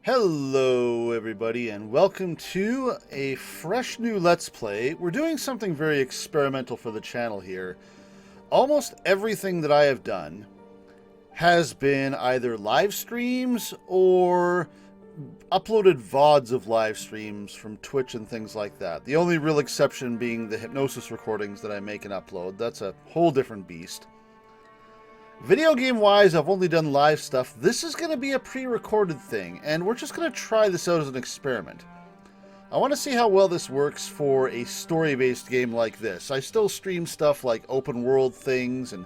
Hello everybody and welcome to a fresh new Let's Play. We're doing something very experimental for the channel here. Almost everything that I have done has been either live streams or uploaded VODs of live streams from Twitch and things like that. The only real exception being the hypnosis recordings that I make and upload. That's a whole different beast. Video game wise, I've only done live stuff. This is going to be a pre-recorded thing, and we're just going to try this out as an experiment. I want to see how well this works for a story-based game like this. I still stream stuff like open world things and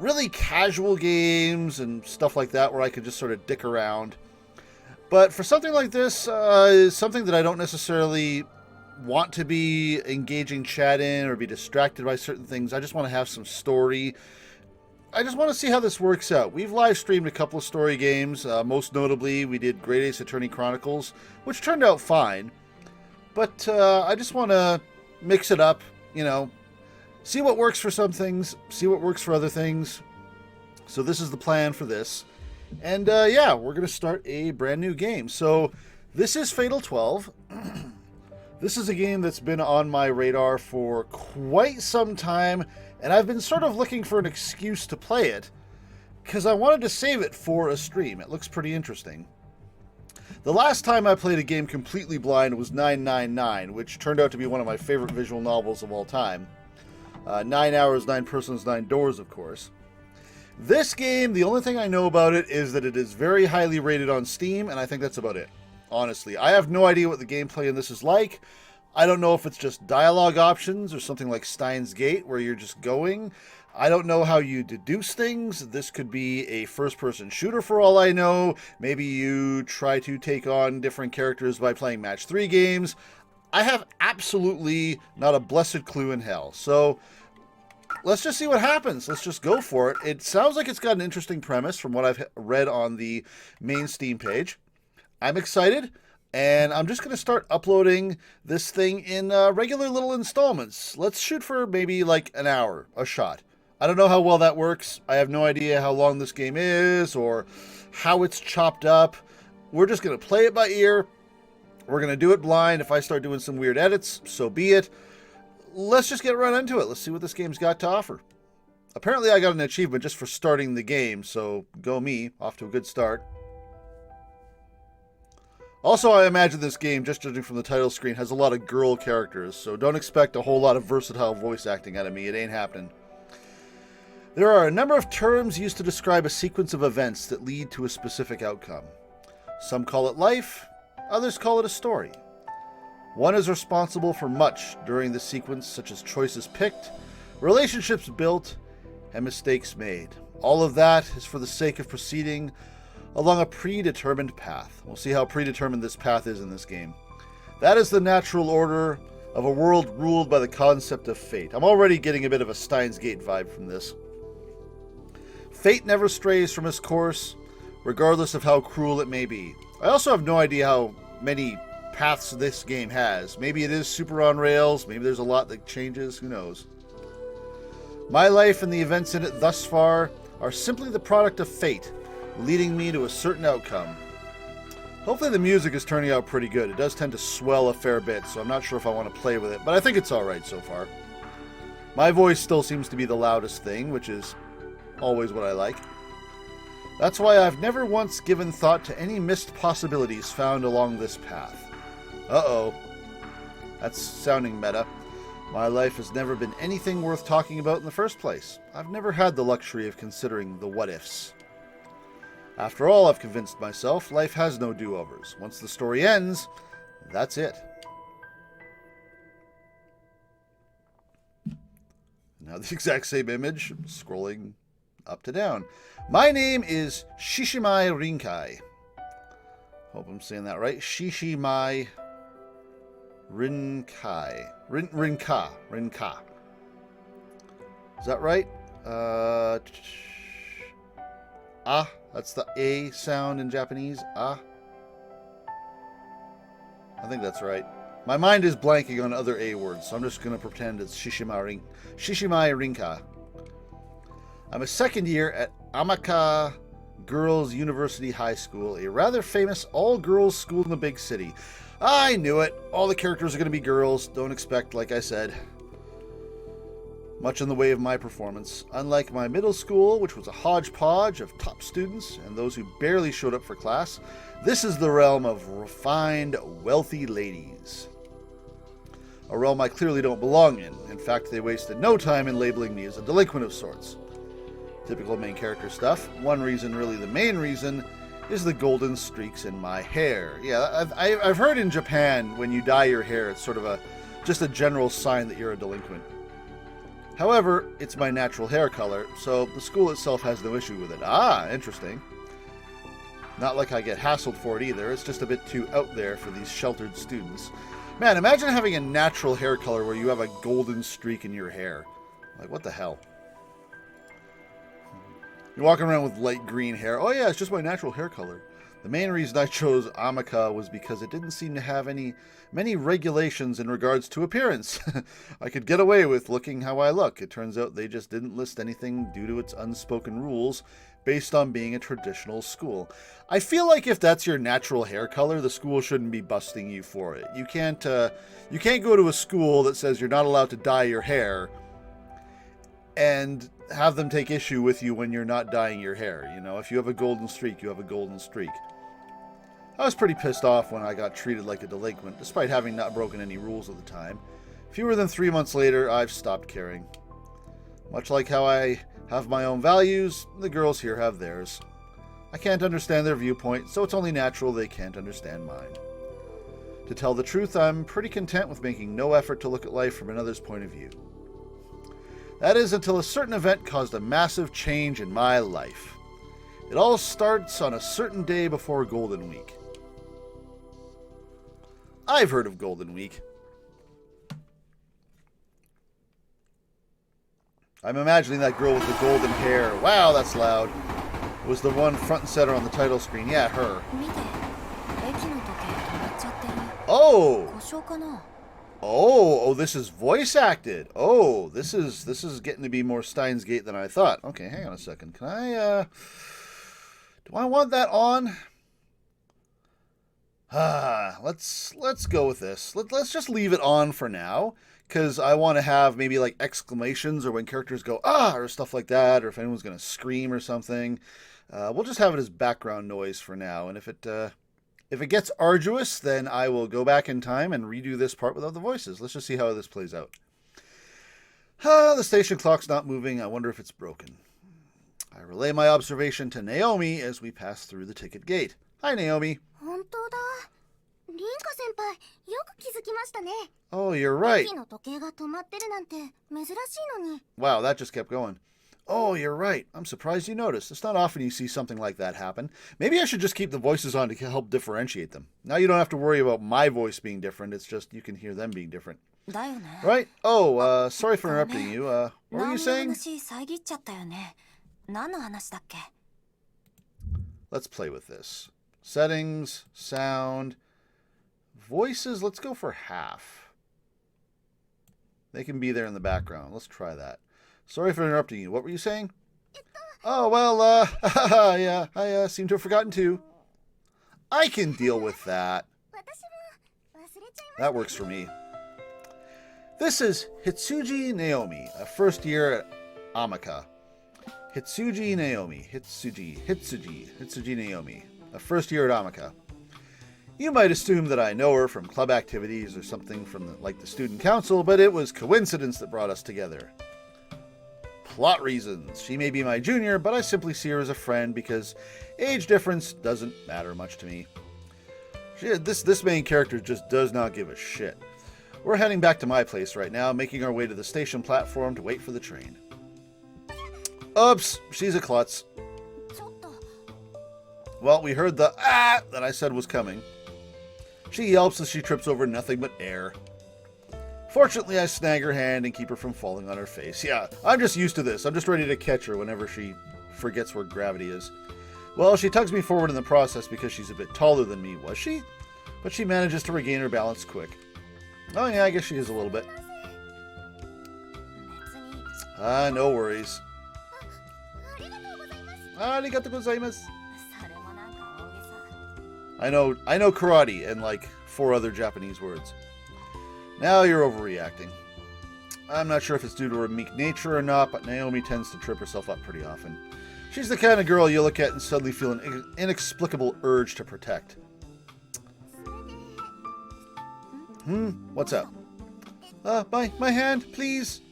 really casual games and stuff like that where I could just sort of dick around. But for something like this, something that I don't necessarily want to be engaging chat in or be distracted by certain things, I just want to have some story. I just want to see how this works out. We've live streamed a couple of story games. Most notably, we did Great Ace Attorney Chronicles, which turned out fine. But I just want to mix it up, you know, see what works for some things, see what works for other things. So this is the plan for this. And yeah, we're going to start a brand new game. So this is Fatal 12. This is a game that's been on my radar for quite some time. And I've been sort of looking for an excuse to play it, because I wanted to save it for a stream. It looks pretty interesting. The last time I played a game completely blind was 999, which turned out to be one of my favorite visual novels of all time. 9 hours, 9 persons, 9 doors, of course. This game, the only thing I know about it is that it is very highly rated on Steam, and I think that's about it. Honestly, I have no idea what the gameplay in this is like. I don't know if it's just dialogue options or something like Steins Gate where you're just going. I don't know how you deduce things. This could be a first-person shooter for all I know. Maybe you try to take on different characters by playing match 3 games. I have absolutely not a blessed clue in hell. So let's just see what happens. Let's just go for it. It sounds like it's got an interesting premise from what I've read on the main Steam page. I'm excited. And I'm just going to start uploading this thing in regular little installments. Let's shoot for maybe like an hour, a shot. I don't know how well that works. I have no idea how long this game is or how it's chopped up. We're just going to play it by ear. We're going to do it blind. If I start doing some weird edits, so be it. Let's just get right into it. Let's see what this game's got to offer. Apparently I got an achievement just for starting the game, so go me. Off to a good start. Also, I imagine this game, just judging from the title screen, has a lot of girl characters, so don't expect a whole lot of versatile voice acting out of me. It ain't happening. There are a number of terms used to describe a sequence of events that lead to a specific outcome. Some call it life, others call it a story. One is responsible for much during the sequence, such as choices picked, relationships built, and mistakes made. All of that is for the sake of proceeding along a predetermined path. We'll see how predetermined this path is in this game. That is the natural order of a world ruled by the concept of fate. I'm already getting a bit of a Steins Gate vibe from this. Fate never strays from its course, regardless of how cruel it may be. I also have no idea how many paths this game has. Maybe it is super on rails, maybe there's a lot that changes, who knows. My life and the events in it thus far are simply the product of fate, leading me to a certain outcome. Hopefully the music is turning out pretty good. It does tend to swell a fair bit, so I'm not sure if I want to play with it, but I think it's alright so far. My voice still seems to be the loudest thing, which is always what I like. That's why I've never once given thought to any missed possibilities found along this path. Uh-oh. That's sounding meta. My life has never been anything worth talking about in the first place. I've never had the luxury of considering the what-ifs. After all, I've convinced myself, life has no do-overs. Once the story ends, that's it. Now the exact same image, scrolling up to down. My name is Psy'Min Rinka. Hope I'm saying that right. Psy'Min Rinka. Rinka. Is that right? That's the A sound in Japanese. I think that's right. My mind is blanking on other A words, so I'm just going to pretend it's Psy'Min Rinka. I'm a second year at Amaka Girls University High School, a rather famous all-girls school in the big city. I knew it. All the characters are going to be girls. Don't expect, like I said, much in the way of my performance. Unlike my middle school, which was a hodgepodge of top students and those who barely showed up for class, this is the realm of refined, wealthy ladies. A realm I clearly don't belong in. In fact, they wasted no time in labeling me as a delinquent of sorts. Typical main character stuff. One reason, really the main reason, is the golden streaks in my hair. Yeah, I've heard in Japan, when you dye your hair, it's sort of just a general sign that you're a delinquent. However, it's my natural hair color, so the school itself has no issue with it. Ah, interesting. Not like I get hassled for it either, it's just a bit too out there for these sheltered students. Man, imagine having a natural hair color where you have a golden streak in your hair. Like, what the hell? You're walking around with light green hair. Oh yeah, it's just my natural hair color. The main reason I chose Amaka was because it didn't seem to have many regulations in regards to appearance. I could get away with looking how I look. It turns out they just didn't list anything due to its unspoken rules based on being a traditional school. I feel like if that's your natural hair color, the school shouldn't be busting you for it. You can't go to a school that says you're not allowed to dye your hair and have them take issue with you when you're not dyeing your hair. You know, if you have a golden streak, you have a golden streak. I was pretty pissed off when I got treated like a delinquent, despite having not broken any rules at the time. Fewer than 3 months later, I've stopped caring. Much like how I have my own values, the girls here have theirs. I can't understand their viewpoint, so it's only natural they can't understand mine. To tell the truth, I'm pretty content with making no effort to look at life from another's point of view. That is until a certain event caused a massive change in my life. It all starts on a certain day before Golden Week. I've heard of Golden Week. I'm imagining that girl with the golden hair. Wow, that's loud. Was the one front and center on the title screen. Yeah, her. Oh! Oh, this is voice acted. Oh, this is getting to be more Steins Gate than I thought. Okay, hang on a second. Can I, do I want that on? Let's go with this. Let's just leave it on for now, because I want to have maybe like exclamations or when characters go, ah, or stuff like that, or if anyone's going to scream or something. We'll just have it as background noise for now, and if it gets arduous, then I will go back in time and redo this part without the voices. Let's just see how this plays out. The station clock's not moving. I wonder if it's broken. I relay my observation to Naomi as we pass through the ticket gate. Hi, Naomi. Oh, you're right. Wow, that just kept going. Oh, you're right. I'm surprised you noticed. It's not often you see something like that happen. Maybe I should just keep the voices on to help differentiate them. Now you don't have to worry about my voice being different. It's just you can hear them being different. Right? Oh, sorry for interrupting you. What were you saying? Let's play with this. Settings, sound, voices. Let's go for half. They can be there in the background. Let's try that. Sorry for interrupting you. What were you saying? Oh, well, yeah, I seem to have forgotten too. I can deal with that. That works for me. This is Hitsuji Naomi, a first year at Amaka. Hitsuji Naomi, Hitsuji Naomi, a first year at Amaka. You might assume that I know her from club activities or something from like the student council, but it was coincidence that brought us together. Plot reasons. She may be my junior, but I simply see her as a friend because age difference doesn't matter much to me. This main character just does not give a shit. We're heading back to my place right now, making our way to the station platform to wait for the train. Oops, she's a klutz. Well, we heard the ah that I said was coming. She yelps as she trips over nothing but air. Fortunately, I snag her hand and keep her from falling on her face. Yeah, I'm just used to this. I'm just ready to catch her whenever she forgets where gravity is. Well, she tugs me forward in the process because she's a bit taller than me, was she? But she manages to regain her balance quick. Oh yeah, I guess she is a little bit. No worries. Arigatou gozaimasu. I know karate and like 4 other Japanese words. Now you're overreacting. I'm not sure if it's due to her meek nature or not, but Naomi tends to trip herself up pretty often. She's the kind of girl you look at and suddenly feel an inexplicable urge to protect. What's up? My hand, please.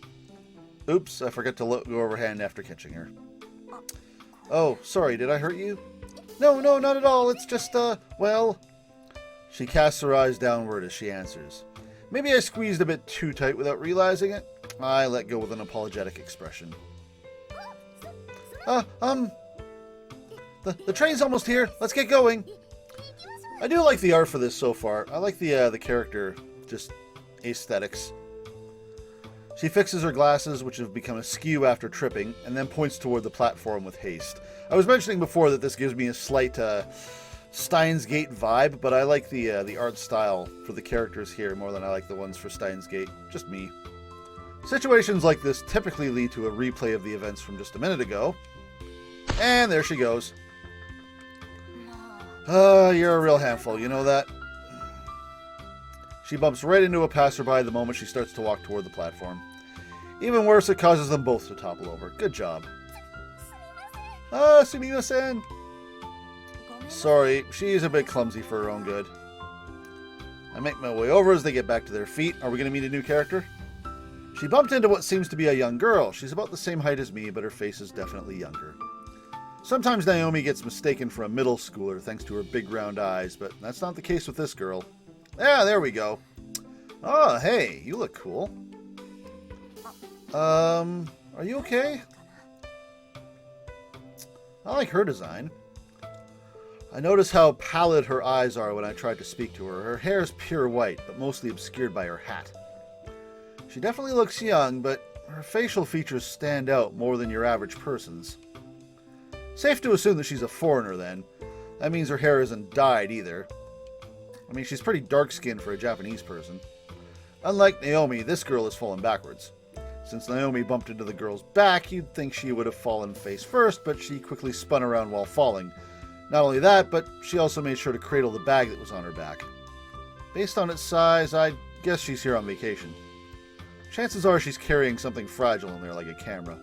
Oops, I forgot to go over hand after catching her. Oh, sorry, did I hurt you? No, not at all. It's just, well... She casts her eyes downward as she answers. Maybe I squeezed a bit too tight without realizing it. I let go with an apologetic expression. The train's almost here. Let's get going. I do like the art for this so far. I like the character, just aesthetics. She fixes her glasses, which have become askew after tripping, and then points toward the platform with haste. I was mentioning before that this gives me a slight Steins Gate vibe, but I like the art style for the characters here more than I like the ones for Steins Gate. Just me. Situations like this typically lead to a replay of the events from just a minute ago. And there she goes. You're a real handful, you know that? She bumps right into a passerby the moment she starts to walk toward the platform. Even worse, it causes them both to topple over. Good job. Sumimasen! Sorry, she's a bit clumsy for her own good. I make my way over as they get back to their feet. Are we going to meet a new character? She bumped into what seems to be a young girl. She's about the same height as me, but her face is definitely younger. Sometimes Naomi gets mistaken for a middle schooler thanks to her big round eyes, but that's not the case with this girl. Yeah, there we go. Oh, hey, you look cool. Are you okay? I like her design. I notice how pallid her eyes are when I tried to speak to her. Her hair is pure white, but mostly obscured by her hat. She definitely looks young, but her facial features stand out more than your average person's. Safe to assume that she's a foreigner, then. That means her hair isn't dyed, either. I mean, she's pretty dark-skinned for a Japanese person. Unlike Naomi, this girl has fallen backwards. Since Naomi bumped into the girl's back, you'd think she would have fallen face first, but she quickly spun around while falling. Not only that, but she also made sure to cradle the bag that was on her back. Based on its size, I'd guess she's here on vacation. Chances are she's carrying something fragile in there, like a camera.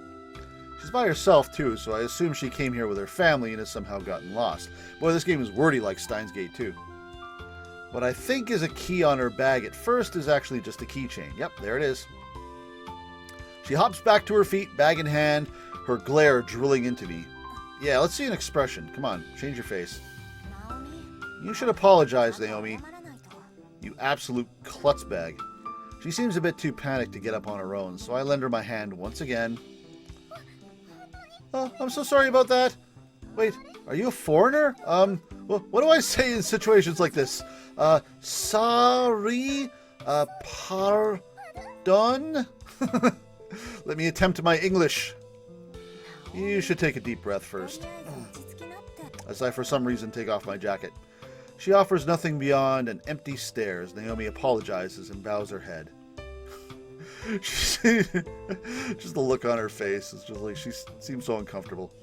She's by herself, too, so I assume she came here with her family and has somehow gotten lost. Boy, this game is wordy like Steins Gate, too. What I think is a key on her bag at first is actually just a keychain. Yep, there it is. She hops back to her feet, bag in hand, her glare drilling into me. Yeah, let's see an expression. Come on, change your face. You should apologize, Naomi. You absolute klutzbag. She seems a bit too panicked to get up on her own, so I lend her my hand once again. Oh, I'm so sorry about that. Wait, are you a foreigner? What do I say in situations like this? Sorry? Pardon? Let me attempt my English. You should take a deep breath first. As I, for some reason, take off my jacket. She offers nothing beyond an empty stare as Naomi apologizes and bows her head. Just the look on her face is just like she seems so uncomfortable.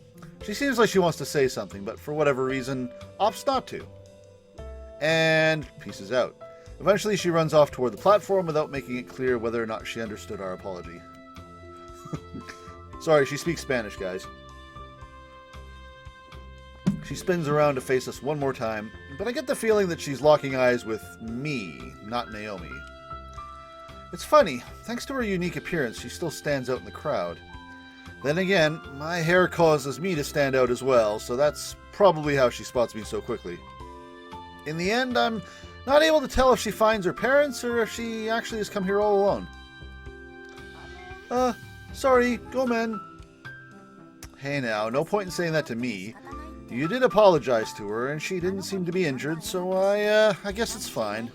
She seems like she wants to say something, but for whatever reason, opts not to. And pieces out. Eventually, she runs off toward the platform without making it clear whether or not she understood our apology. Sorry, she speaks Spanish, guys. She spins around to face us one more time, but I get the feeling that she's locking eyes with me, not Naomi. It's funny, thanks to her unique appearance, she still stands out in the crowd. Then again, my hair causes me to stand out as well, so that's probably how she spots me so quickly. In the end, I'm not able to tell if she finds her parents or if she actually has come here all alone. Sorry, go men. Hey now, no point in saying that to me. You did apologize to her, and she didn't seem to be injured, so I guess it's fine.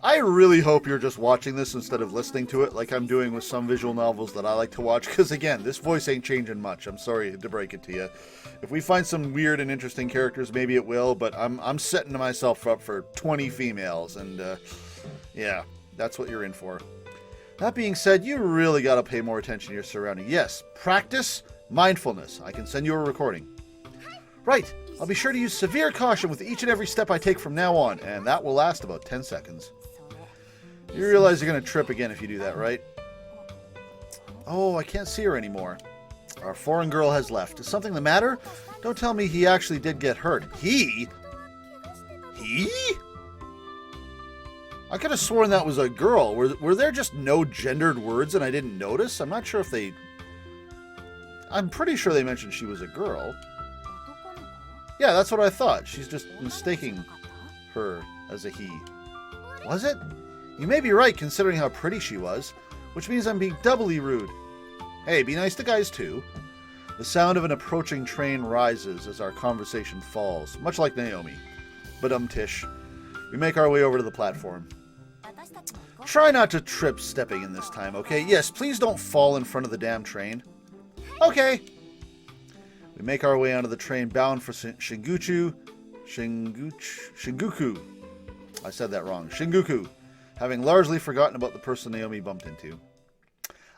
I really hope you're just watching this instead of listening to it, like I'm doing with some visual novels that I like to watch, because again, this voice ain't changing much. I'm sorry to break it to you. If we find some weird and interesting characters, maybe it will, but I'm setting myself up for 20 females, and yeah, that's what you're in for. That being said, you really gotta pay more attention to your surroundings. Yes, practice mindfulness. I can send you a recording. Right, I'll be sure to use severe caution with each and every step I take from now on, and that will last about 10 seconds. You realize you're going to trip again if you do that, right? Oh, I can't see her anymore. Our foreign girl has left. Is something the matter? Don't tell me he actually did get hurt. He? He? I could have sworn that was a girl. Were there just no gendered words and I didn't notice? I'm not sure if they... I'm pretty sure they mentioned she was a girl. Yeah, that's what I thought. She's just mistaking her as a he. Was it? You may be right, considering how pretty she was, which means I'm being doubly rude. Hey, be nice to guys too. The sound of an approaching train rises as our conversation falls, much like Naomi. Tish. We make our way over to the platform. Try not to trip stepping in this time, okay? Yes, please don't fall in front of the damn train. Okay. We make our way onto the train bound for Shinguku. I said that wrong. Shinguku, having largely forgotten about the person Naomi bumped into.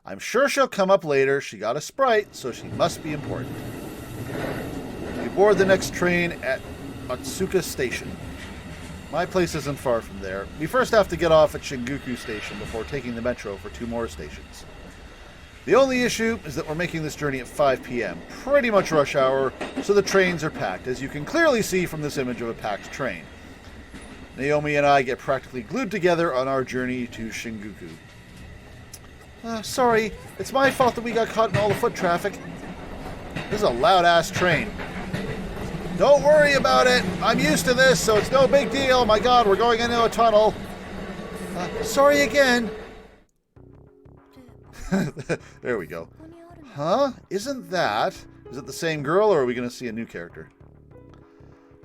I'm sure she'll come up later. She got a Sprite, so she must be important. We board the next train at Matsuka Station. My place isn't far from there. We first have to get off at Shinguku Station before taking the metro for 2 more stations. The only issue is that we're making this journey at 5 p.m. Pretty much rush hour, so the trains are packed, as you can clearly see from this image of a packed train. Naomi and I get practically glued together on our journey to Shinguku. Sorry, it's my fault that we got caught in all the foot traffic. This is a loud-ass train. Don't worry about it. I'm used to this, so it's no big deal. My God, we're going into a tunnel. Sorry again. There we go. Huh? Isn't that... Is it the same girl, or are we going to see a new character?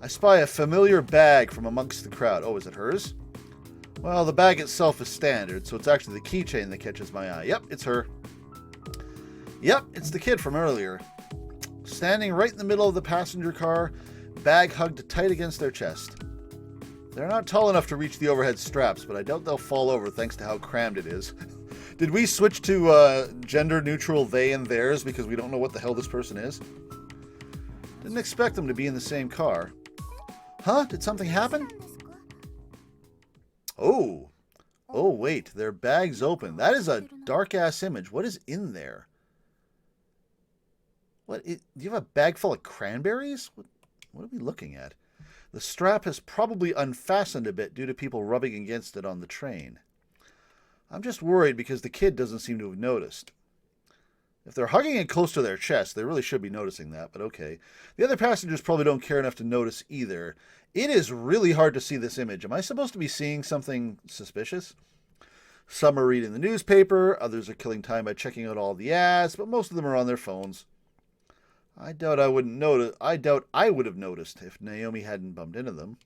I spy a familiar bag from amongst the crowd. Oh, is it hers? Well, the bag itself is standard, so it's actually the keychain that catches my eye. Yep, it's her. Yep, it's the kid from earlier. Standing right in the middle of the passenger car, bag hugged tight against their chest. They're not tall enough to reach the overhead straps, but I doubt they'll fall over thanks to how crammed it is. Did we switch to gender-neutral they and theirs because we don't know what the hell this person is? Didn't expect them to be in the same car. Huh? Did something happen? Oh. Oh, wait. Their bag's open. That is a dark-ass image. What is in there? What? Do you have a bag full of cranberries? What are we looking at? The strap has probably unfastened a bit due to people rubbing against it on the train. I'm just worried because the kid doesn't seem to have noticed. If they're hugging it close to their chest, they really should be noticing that, but okay. The other passengers probably don't care enough to notice either. It is really hard to see this image. Am I supposed to be seeing something suspicious? Some are reading the newspaper, others are killing time by checking out all the ads, but most of them are on their phones. I doubt I would have noticed if Naomi hadn't bumped into them.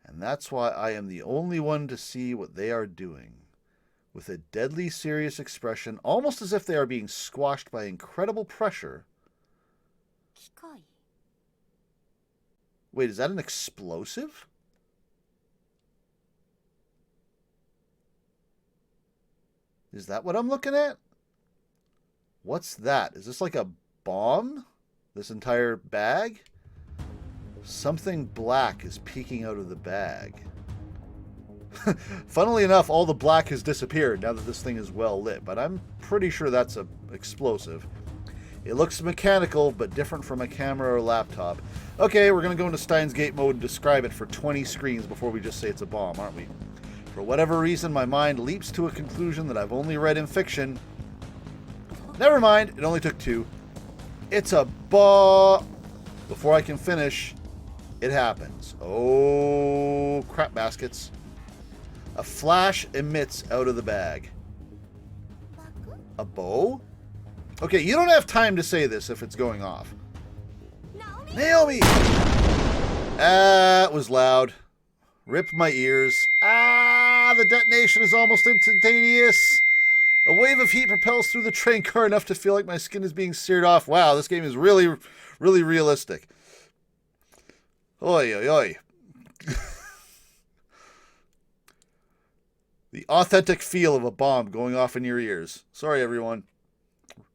And that's why I am the only one to see what they are doing. With a deadly serious expression, almost as if they are being squashed by incredible pressure. Wait, is that an explosive? Is that what I'm looking at? What's that? Is this like a bomb? This entire bag? Something black is peeking out of the bag. Funnily enough, all the black has disappeared now that this thing is well lit, but I'm pretty sure that's an explosive. It looks mechanical, but different from a camera or laptop. Okay, we're going to go into Steins Gate mode and describe it for 20 screens before we just say it's a bomb, aren't we? For whatever reason, my mind leaps to a conclusion that I've only read in fiction. Never mind, it only took 2. It's a bomb. Before I can finish, it happens. Oh, crap baskets. A flash emits out of the bag. A bow? Okay, you don't have time to say this if it's going off. Naomi! That was loud. Rip my ears. The detonation is almost instantaneous. A wave of heat propels through the train car enough to feel like my skin is being seared off. Wow, this game is really, really realistic. Oi, oi, oi. The authentic feel of a bomb going off in your ears. Sorry, everyone.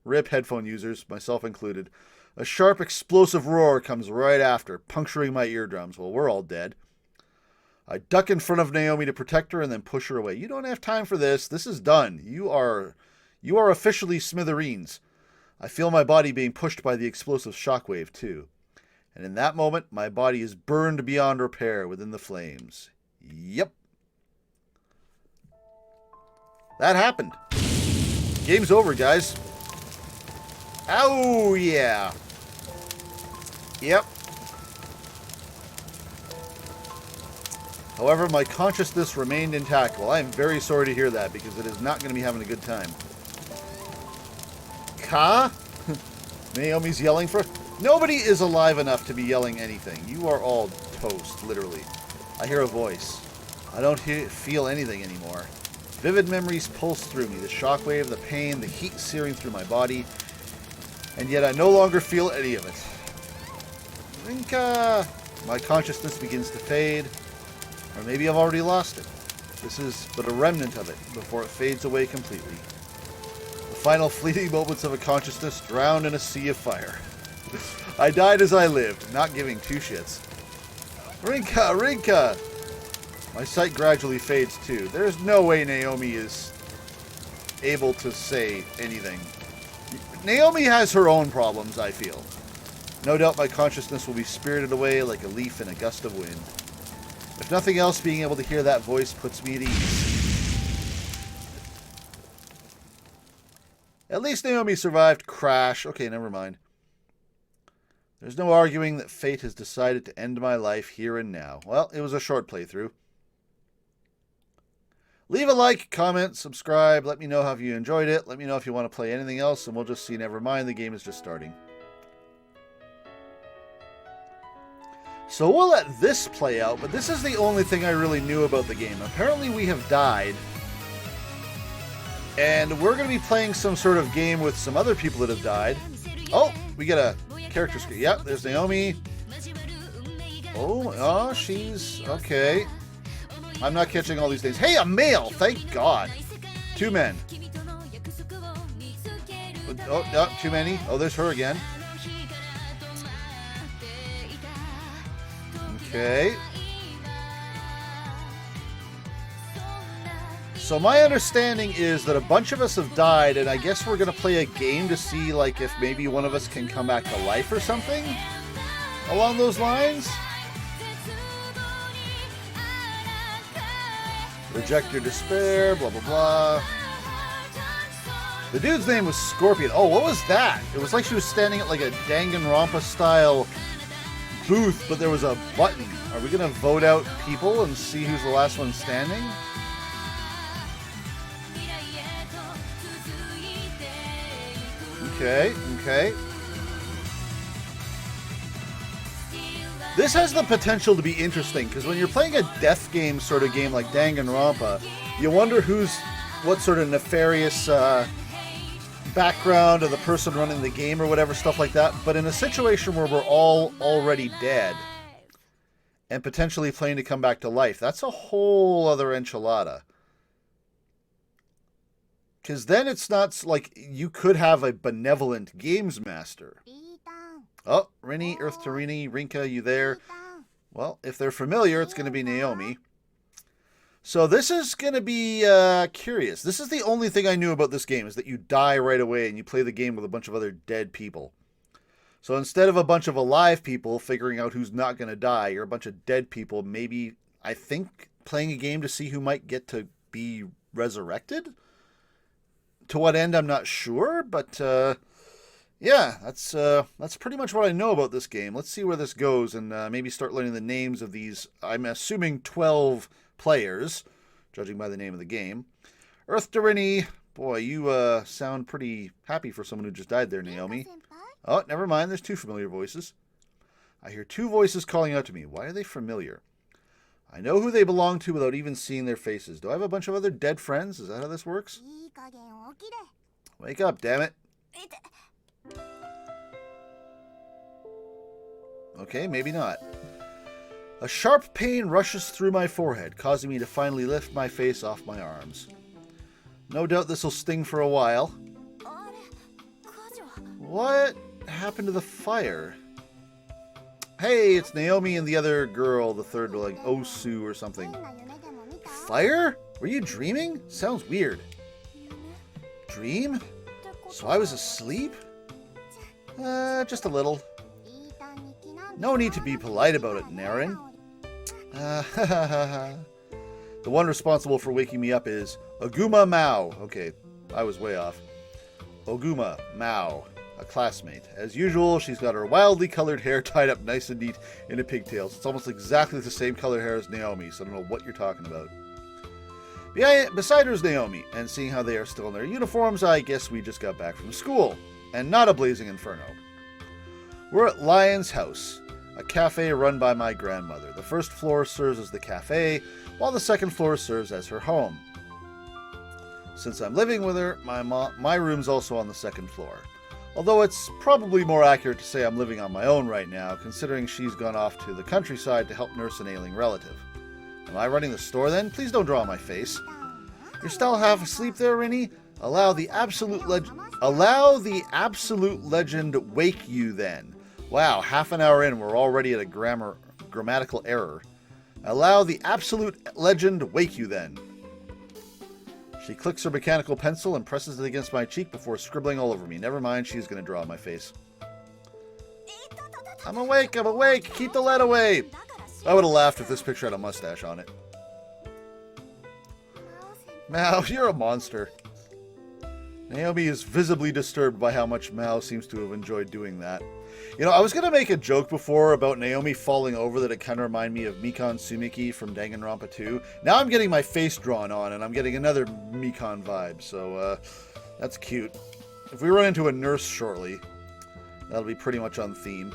RIP headphone users, myself included. A sharp, explosive roar comes right after, puncturing my eardrums. Well, we're all dead. I duck in front of Naomi to protect her and then push her away. You don't have time for this. This is done. You are officially smithereens. I feel my body being pushed by the explosive shockwave, too. And in that moment, my body is burned beyond repair within the flames. Yep. That happened. Game's over, guys. Oh, yeah. Yep. However, my consciousness remained intact. Well, I am very sorry to hear that, because it is not going to be having a good time. Ka? Naomi's yelling for... Nobody is alive enough to be yelling anything. You are all toast, literally. I hear a voice. I don't feel anything anymore. Vivid memories pulse through me. The shockwave, the pain, the heat searing through my body. And yet I no longer feel any of it. Rinka! My consciousness begins to fade. Or maybe I've already lost it. This is but a remnant of it before it fades away completely. The final fleeting moments of a consciousness drowned in a sea of fire. I died as I lived, not giving two shits. Rinka! Rinka! My sight gradually fades too. There's no way Naomi is able to say anything. Naomi has her own problems, I feel. No doubt my consciousness will be spirited away like a leaf in a gust of wind. If nothing else, being able to hear that voice puts me at ease. At least Naomi survived crash. Okay, never mind. There's no arguing that fate has decided to end my life here and now. Well, it was a short playthrough. Leave a like, comment, subscribe. Let me know how you enjoyed it. Let me know if you want to play anything else, and we'll just see. Never mind, the game is just starting. So we'll let this play out, but this is the only thing I really knew about the game. Apparently we have died, and we're going to be playing some sort of game with some other people that have died. Oh, we get a character screen. Yep, there's Naomi. Oh, she's... okay. I'm not catching all these things. Hey, a male! Thank God. 2 men. Oh, no, too many. Oh, there's her again. Okay. So my understanding is that a bunch of us have died, and I guess we're going to play a game to see, like, if maybe one of us can come back to life or something along those lines. Reject your despair, blah, blah, blah. The dude's name was Scorpion. Oh, what was that? It was like she was standing at, like, a Danganronpa style booth, but there was a button. Are we going to vote out people and see who's the last one standing? Okay, okay. This has the potential to be interesting, because when you're playing a death game sort of game like Danganronpa, you wonder what sort of nefarious background of the person running the game or whatever, stuff like that. But in a situation where we're all already dead and potentially playing to come back to life, that's a whole other enchilada. Because then it's not like you could have a benevolent games master. Oh, Rini, Earth to Rini, Rinka, you there? Well, if they're familiar, it's going to be Naomi. So this is going to be curious. This is the only thing I knew about this game, is that you die right away and you play the game with a bunch of other dead people. So instead of a bunch of alive people figuring out who's not going to die, you're a bunch of dead people, maybe, I think, playing a game to see who might get to be resurrected? To what end, I'm not sure, but yeah, that's pretty much what I know about this game. Let's see where this goes, and maybe start learning the names of these, I'm assuming 12 players, judging by the name of the game. Earth Darini, boy, you sound pretty happy for someone who just died there, Naomi. Oh, never mind, there's 2 familiar voices. I hear 2 voices calling out to me. Why are they familiar? I know who they belong to without even seeing their faces. Do I have a bunch of other dead friends? Is that how this works? Wake up, damn it. Okay, maybe not. A sharp pain rushes through my forehead, causing me to finally lift my face off my arms. No doubt this will sting for a while. What happened to the fire? Hey, it's Naomi and the other girl, the third, like Osu or something. Fire? Were you dreaming? Sounds weird. Dream? So I was asleep? Just a little. No need to be polite about it, Naren. The one responsible for waking me up is Oguma Mao. Okay, I was way off. Oguma Mao, a classmate. As usual, she's got her wildly colored hair tied up nice and neat into pigtails. It's almost exactly the same color hair as Naomi, so I don't know what you're talking about. Beside her is Naomi, and seeing how they are still in their uniforms, I guess we just got back from school, and not a blazing inferno. We're at Lion's House, a cafe run by my grandmother. The first floor serves as the cafe, while the second floor serves as her home. Since I'm living with her, my room's also on the second floor. Although it's probably more accurate to say I'm living on my own right now, considering she's gone off to the countryside to help nurse an ailing relative. Am I running the store then? Please don't draw on my face. You're still half asleep there, Rinny? Allow the absolute legend wake you then. Wow, half an hour in, we're already at a grammatical error. Allow the absolute legend wake you then. She clicks her mechanical pencil and presses it against my cheek before scribbling all over me. Never mind, she's going to draw on my face. I'm awake, I'm awake! Keep the lead away! I would have laughed if this picture had a mustache on it. Mao, you're a monster. Naomi is visibly disturbed by how much Mao seems to have enjoyed doing that. You know, I was going to make a joke before about Naomi falling over that it kind of reminded me of Mikon Sumiki from Danganronpa 2. Now I'm getting my face drawn on, and I'm getting another Mikon vibe, so that's cute. If we run into a nurse shortly, that'll be pretty much on theme.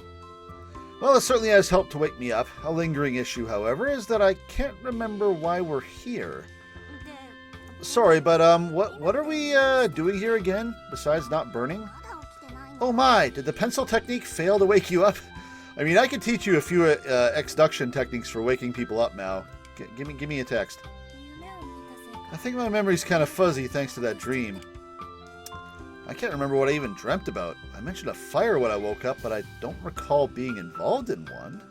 Well, it certainly has helped to wake me up. A lingering issue, however, is that I can't remember why we're here. Sorry, but what are we doing here again, besides not burning? Oh my, did the pencil technique fail to wake you up? I mean, I could teach you a few exduction techniques for waking people up, Mao. Give me a text. I think my memory's kind of fuzzy thanks to that dream. I can't remember what I even dreamt about. I mentioned a fire when I woke up, but I don't recall being involved in one.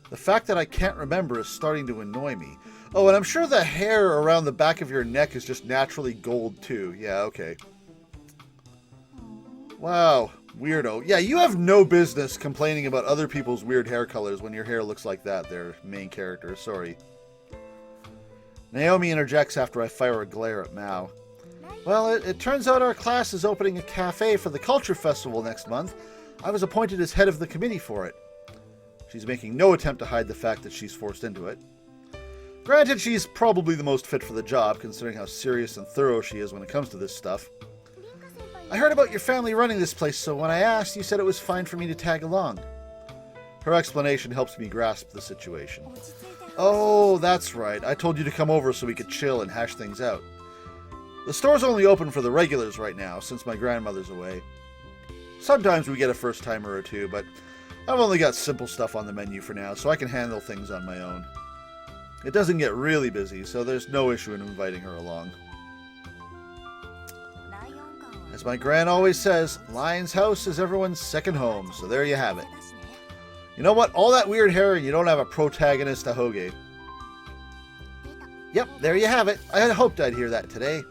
The fact that I can't remember is starting to annoy me. Oh, and I'm sure the hair around the back of your neck is just naturally gold, too. Yeah, okay. Wow, weirdo. Yeah, you have no business complaining about other people's weird hair colors when your hair looks like that. They're main characters, sorry. Naomi interjects after I fire a glare at Mao. Well, it turns out our class is opening a cafe for the Culture Festival next month. I was appointed as head of the committee for it. She's making no attempt to hide the fact that she's forced into it. Granted, she's probably the most fit for the job, considering how serious and thorough she is when it comes to this stuff. I heard about your family running this place, so when I asked, you said it was fine for me to tag along. Her explanation helps me grasp the situation. Oh, that's right. I told you to come over so we could chill and hash things out. The store's only open for the regulars right now, since my grandmother's away. Sometimes we get a first-timer or two, but I've only got simple stuff on the menu for now, so I can handle things on my own. It doesn't get really busy, so there's no issue in inviting her along. As my gran always says, Lion's House is everyone's second home, so there you have it. You know what? All that weird hair and you don't have a protagonist to Hoge. Yep, there you have it. I had hoped I'd hear that today.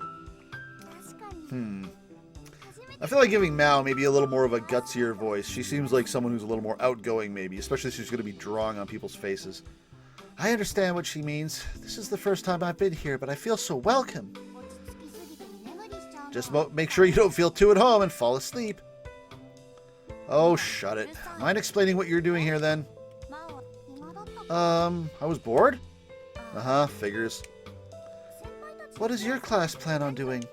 I feel like giving Mao maybe a little more of a gutsier voice. She seems like someone who's a little more outgoing maybe, especially if she's going to be drawing on people's faces. I understand what she means. This is the first time I've been here, but I feel so welcome. Just make sure you don't feel too at home and fall asleep. Oh, shut it. Mind explaining what you're doing here, then? I was bored? Uh-huh, figures. What does your class plan on doing?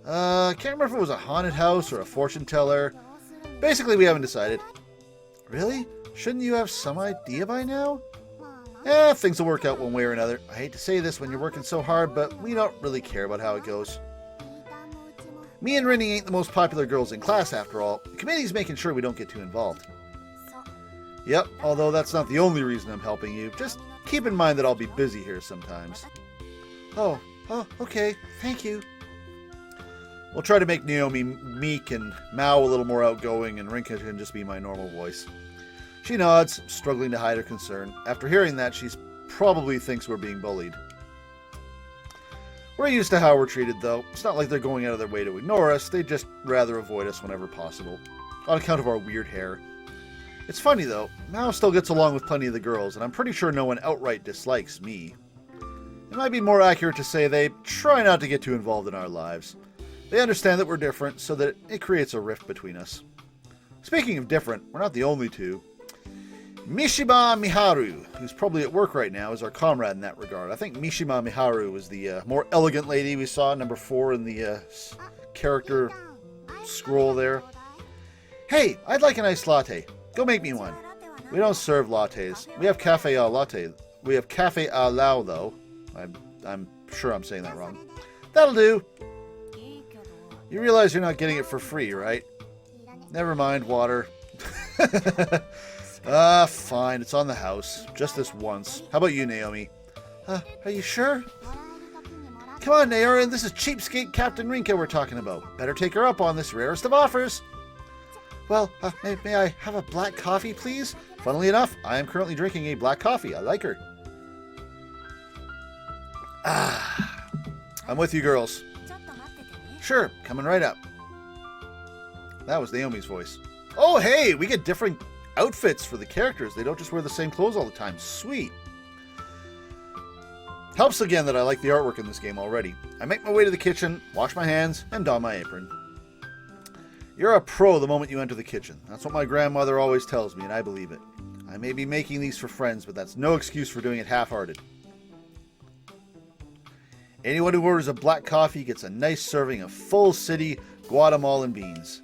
I can't remember if it was a haunted house or a fortune teller. Basically, we haven't decided. Really? Shouldn't you have some idea by now? Things will work out one way or another. I hate to say this when you're working so hard, but we don't really care about how it goes. Me and Rinny ain't the most popular girls in class, after all. The committee's making sure we don't get too involved. Yep, although that's not the only reason I'm helping you. Just keep in mind that I'll be busy here sometimes. Oh, okay. Thank you. We'll try to make Naomi meek and Mao a little more outgoing, and Rinka can just be my normal voice. She nods, struggling to hide her concern. After hearing that, she probably thinks we're being bullied. We're used to how we're treated, though. It's not like they're going out of their way to ignore us. They just rather avoid us whenever possible, on account of our weird hair. It's funny, though. Mao still gets along with plenty of the girls, and I'm pretty sure no one outright dislikes me. It might be more accurate to say they try not to get too involved in our lives. They understand that we're different, so that it creates a rift between us. Speaking of different, we're not the only two. Mishima Miharu, who's probably at work right now, is our comrade in that regard. I think Mishima Miharu was the more elegant lady we saw, number 4 in the character scroll there. Hey, I'd like an iced latte. Go make me one. We don't serve lattes. We have cafe au latte. We have cafe au lao, though. I'm sure I'm saying that wrong. That'll do. You realize you're not getting it for free, right? Never mind, water. Fine. It's on the house. Just this once. How about you, Naomi? Are you sure? Come on, Naomi. This is cheapskate Captain Rinka we're talking about. Better take her up on this rarest of offers. Well, may I have a black coffee, please? Funnily enough, I am currently drinking a black coffee. I like her. I'm with you, girls. Sure, coming right up. That was Naomi's voice. Oh, hey, we get different outfits for the characters. They don't just wear the same clothes all the time. Sweet. Helps again that I like the artwork in this game already. I make my way to the kitchen, wash my hands, and don my apron. You're a pro the moment you enter the kitchen. That's what my grandmother always tells me, and I believe it. I may be making these for friends, but that's no excuse for doing it half-hearted. Anyone who orders a black coffee gets a nice serving of Full City Guatemalan beans.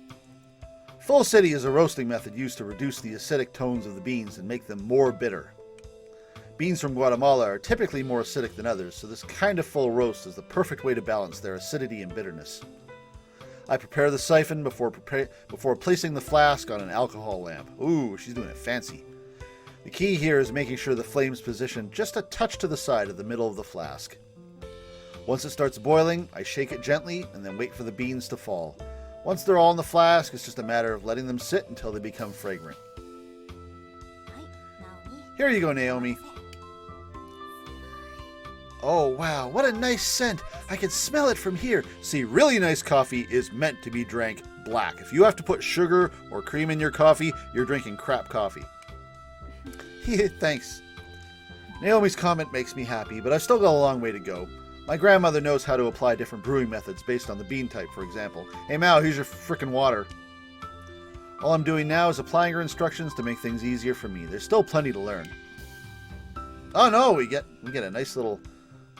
Full City is a roasting method used to reduce the acidic tones of the beans and make them more bitter. Beans from Guatemala are typically more acidic than others, so this kind of full roast is the perfect way to balance their acidity and bitterness. I prepare the siphon before placing the flask on an alcohol lamp. Ooh, she's doing it fancy. The key here is making sure the flame's positioned just a touch to the side of the middle of the flask. Once it starts boiling, I shake it gently and then wait for the beans to fall. Once they're all in the flask, it's just a matter of letting them sit until they become fragrant. Here you go, Naomi. Oh, wow, what a nice scent. I can smell it from here. See, really nice coffee is meant to be drank black. If you have to put sugar or cream in your coffee, you're drinking crap coffee. Thanks. Naomi's comment makes me happy, but I've still got a long way to go. My grandmother knows how to apply different brewing methods based on the bean type, for example. Hey, Mao, here's your frickin' water. All I'm doing now is applying her instructions to make things easier for me. There's still plenty to learn. Oh, no, we get a nice little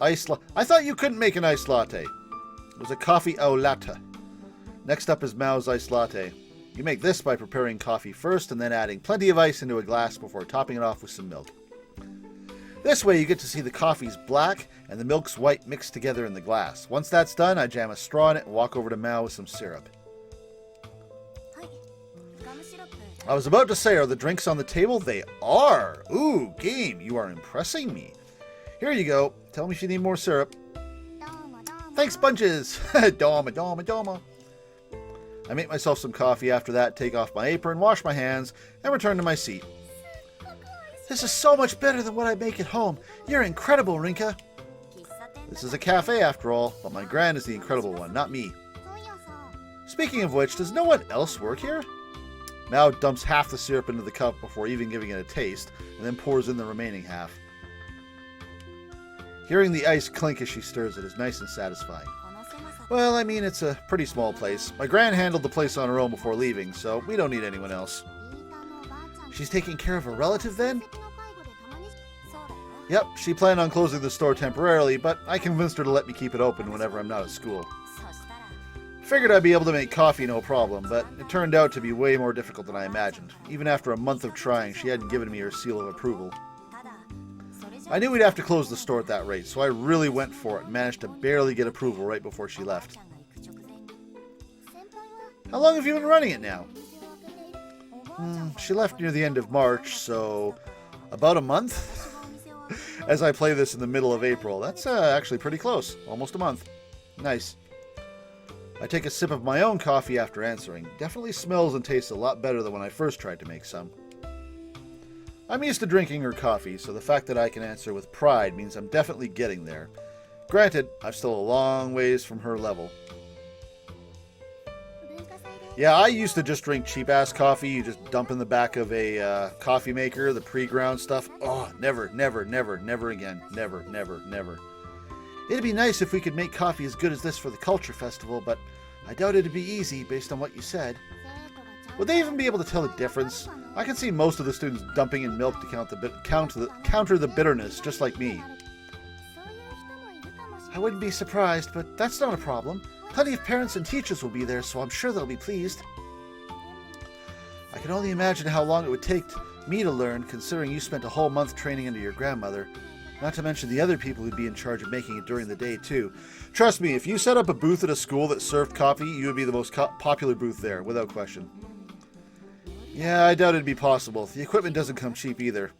iced latte. I thought you couldn't make an iced latte. It was a coffee au latte. Next up is Mao's iced latte. You make this by preparing coffee first and then adding plenty of ice into a glass before topping it off with some milk. This way you get to see the coffee's black and the milk's white mixed together in the glass. Once that's done, I jam a straw in it and walk over to Mao with some syrup. I was about to say, are the drinks on the table? They are! Ooh, game, you are impressing me. Here you go. Tell me if you need more syrup. Thanks, bunches! Doma, doma, doma. I make myself some coffee after that, take off my apron, wash my hands, and return to my seat. This is so much better than what I make at home. You're incredible, Rinka. This is a cafe after all, but my gran is the incredible one, not me. Speaking of which, does no one else work here? Mao dumps half the syrup into the cup before even giving it a taste, and then pours in the remaining half. Hearing the ice clink as she stirs it is nice and satisfying. Well, I mean, it's a pretty small place. My gran handled the place on her own before leaving, so we don't need anyone else. She's taking care of a relative then? Yep, she planned on closing the store temporarily, but I convinced her to let me keep it open whenever I'm not at school. Figured I'd be able to make coffee no problem, but it turned out to be way more difficult than I imagined. Even after a month of trying, she hadn't given me her seal of approval. I knew we'd have to close the store at that rate, so I really went for it and managed to barely get approval right before she left. How long have you been running it now? She left near the end of March, so about a month? As I play this in the middle of April. That's actually pretty close. Almost a month. Nice. I take a sip of my own coffee after answering. Definitely smells and tastes a lot better than when I first tried to make some. I'm used to drinking her coffee, so the fact that I can answer with pride means I'm definitely getting there. Granted, I'm still a long ways from her level. Yeah, I used to just drink cheap-ass coffee. You just dump in the back of a coffee maker, the pre-ground stuff. Oh, never, never, never, never again. Never, never, never. It'd be nice if we could make coffee as good as this for the Culture Festival, but I doubt it'd be easy based on what you said. Would they even be able to tell the difference? I can see most of the students dumping in milk to counter the bitterness, just like me. I wouldn't be surprised, but that's not a problem. Plenty of parents and teachers will be there, so I'm sure they'll be pleased. I can only imagine how long it would take me to learn, considering you spent a whole month training under your grandmother. Not to mention the other people who'd be in charge of making it during the day, too. Trust me, if you set up a booth at a school that served coffee, you would be the most popular booth there, without question. Yeah, I doubt it'd be possible. The equipment doesn't come cheap either.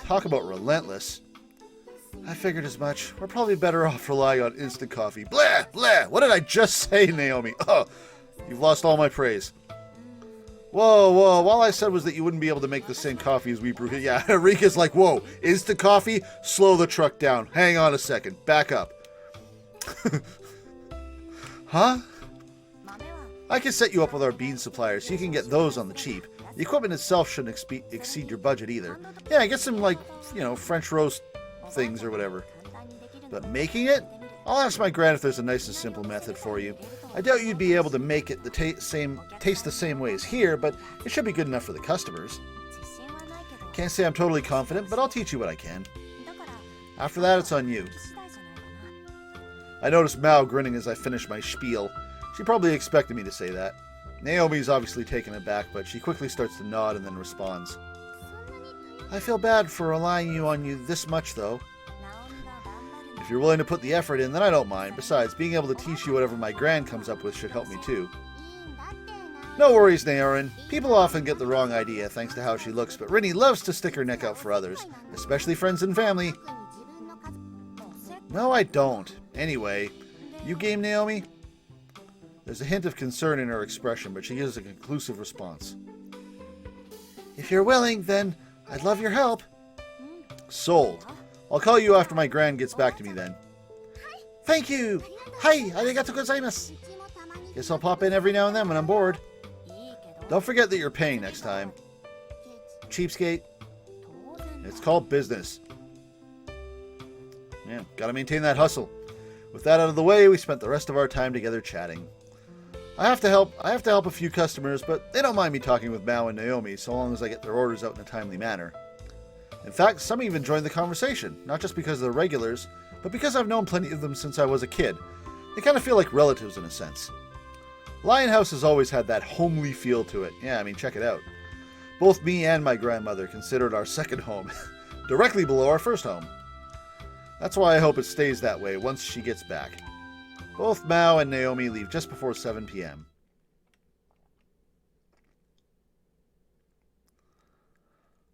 Talk about relentless. I figured as much. We're probably better off relying on instant coffee. Blah! Blah! What did I just say, Naomi? Oh, you've lost all my praise. Whoa, whoa. All I said was that you wouldn't be able to make the same coffee as we brew here. Yeah, Rinka's like, whoa, instant coffee? Slow the truck down. Hang on a second. Back up. Huh? I can set you up with our bean suppliers so you can get those on the cheap. The equipment itself shouldn't exceed your budget either. Yeah, get some, like, French roast things or whatever. But making it? I'll ask my gran if there's a nice and simple method for you. I doubt you'd be able to make it taste the same way as here, but it should be good enough for the customers. Can't say I'm totally confident, but I'll teach you what I can. After that, it's on you. I noticed Mao grinning as I finished my spiel. She probably expected me to say that. Naomi's obviously taken aback, but she quickly starts to nod and then responds. I feel bad for relying on you this much, though. If you're willing to put the effort in, then I don't mind. Besides, being able to teach you whatever my gran comes up with should help me too. No worries, Naorin. People often get the wrong idea thanks to how she looks, but Rinny loves to stick her neck out for others, especially friends and family. No, I don't. Anyway, you game, Naomi? There's a hint of concern in her expression, but she gives a conclusive response. If you're willing, then I'd love your help. Sold. I'll call you after my gran gets back to me then. Thank you! Hi, arigatou gozaimasu! Guess I'll pop in every now and then when I'm bored. Don't forget that you're paying next time. Cheapskate. It's called business. Yeah, gotta maintain that hustle. With that out of the way, we spent the rest of our time together chatting. I have to help a few customers, but they don't mind me talking with Mao and Naomi so long as I get their orders out in a timely manner. In fact, some even joined the conversation, not just because they're regulars, but because I've known plenty of them since I was a kid. They kind of feel like relatives in a sense. Lion House has always had that homely feel to it. Yeah, I mean, check it out. Both me and my grandmother consider it our second home, directly below our first home. That's why I hope it stays that way once she gets back. Both Mao and Naomi leave just before 7 p.m.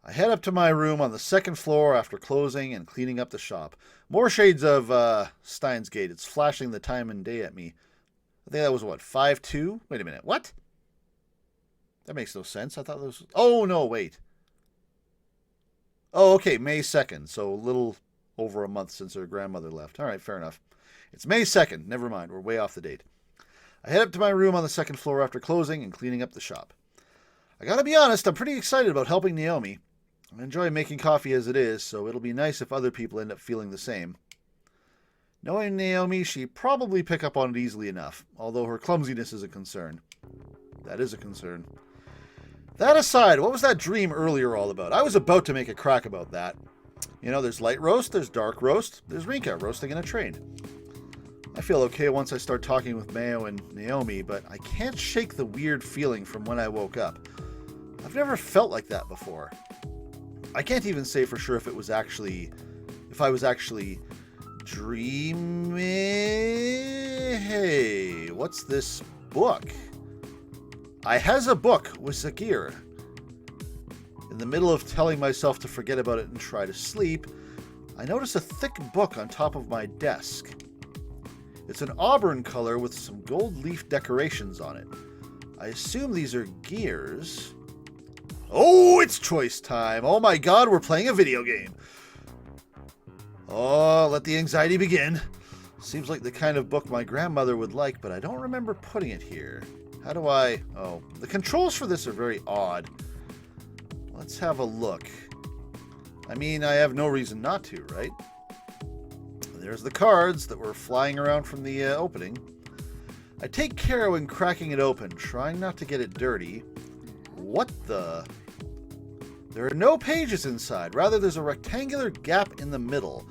I head up to my room on the second floor after closing and cleaning up the shop. More shades of Steins Gate. It's flashing the time and day at me. I think that was, what, 5/2? Wait a minute. What? That makes no sense. I thought this was... Oh, no, wait. Oh, okay, May 2nd. So a little over a month since her grandmother left. All right, fair enough. It's May 2nd. Never mind. We're way off the date. I head up to my room on the second floor after closing and cleaning up the shop. I gotta be honest, I'm pretty excited about helping Naomi. I enjoy making coffee as it is, so it'll be nice if other people end up feeling the same. Knowing Naomi, she'd probably pick up on it easily enough, although her clumsiness is a concern. That is a concern. That aside, what was that dream earlier all about? I was about to make a crack about that. You know, there's light roast, there's dark roast, there's Rinka roasting in a train. I feel okay once I start talking with Mao and Naomi, but I can't shake the weird feeling from when I woke up. I've never felt like that before. I can't even say for sure if I was actually dreaming. Hey, what's this book? I has a book with Zakir. In the middle of telling myself to forget about it and try to sleep, I notice a thick book on top of my desk. It's an auburn color with some gold leaf decorations on it. I assume these are gears. Oh, it's choice time. Oh my god, we're playing a video game. Oh, let the anxiety begin. Seems like the kind of book my grandmother would like, but I don't remember putting it here. How do I... Oh, the controls for this are very odd. Let's have a look. I mean, I have no reason not to, right? There's the cards that were flying around from the opening. I take care when cracking it open, trying not to get it dirty. What the... There are no pages inside. Rather, there's a rectangular gap in the middle.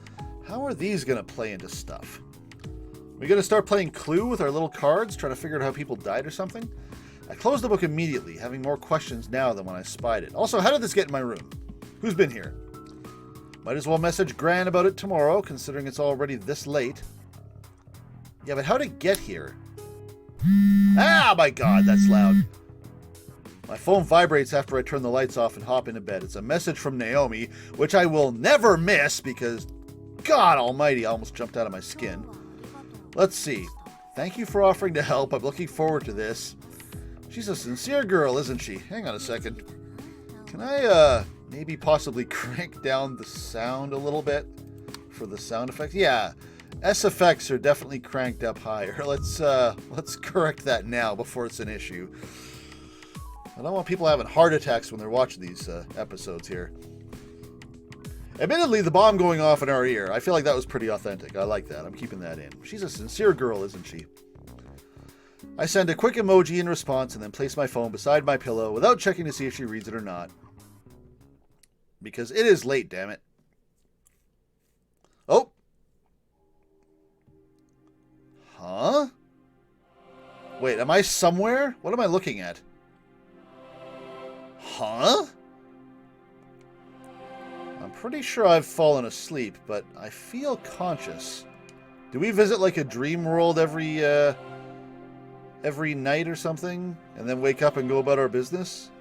How are these going to play into stuff? We going to start playing Clue with our little cards, trying to figure out how people died or something? I closed the book immediately, having more questions now than when I spied it. Also, how did this get in my room? Who's been here? Might as well message Gran about it tomorrow, considering it's already this late. Yeah, but how to get here? Ah, my god, that's loud. My phone vibrates after I turn the lights off and hop into bed. It's a message from Naomi, which I will never miss because, God almighty, I almost jumped out of my skin. Let's see. Thank you for offering to help. I'm looking forward to this. She's a sincere girl, isn't she? Hang on a second. Can I, maybe possibly crank down the sound a little bit for the sound effects? Yeah, SFX are definitely cranked up higher. Let's correct that now before it's an issue. I don't want people having heart attacks when they're watching these episodes here. Admittedly, the bomb going off in our ear, I feel like that was pretty authentic. I like that. I'm keeping that in. She's a sincere girl, isn't she? I send a quick emoji in response and then place my phone beside my pillow without checking to see if she reads it or not. Because it is late, damn it. Oh. Huh? Wait, am I somewhere? What am I looking at? Huh? I'm pretty sure I've fallen asleep, but I feel conscious. Do we visit like a dream world every night or something? And then wake up and go about our business?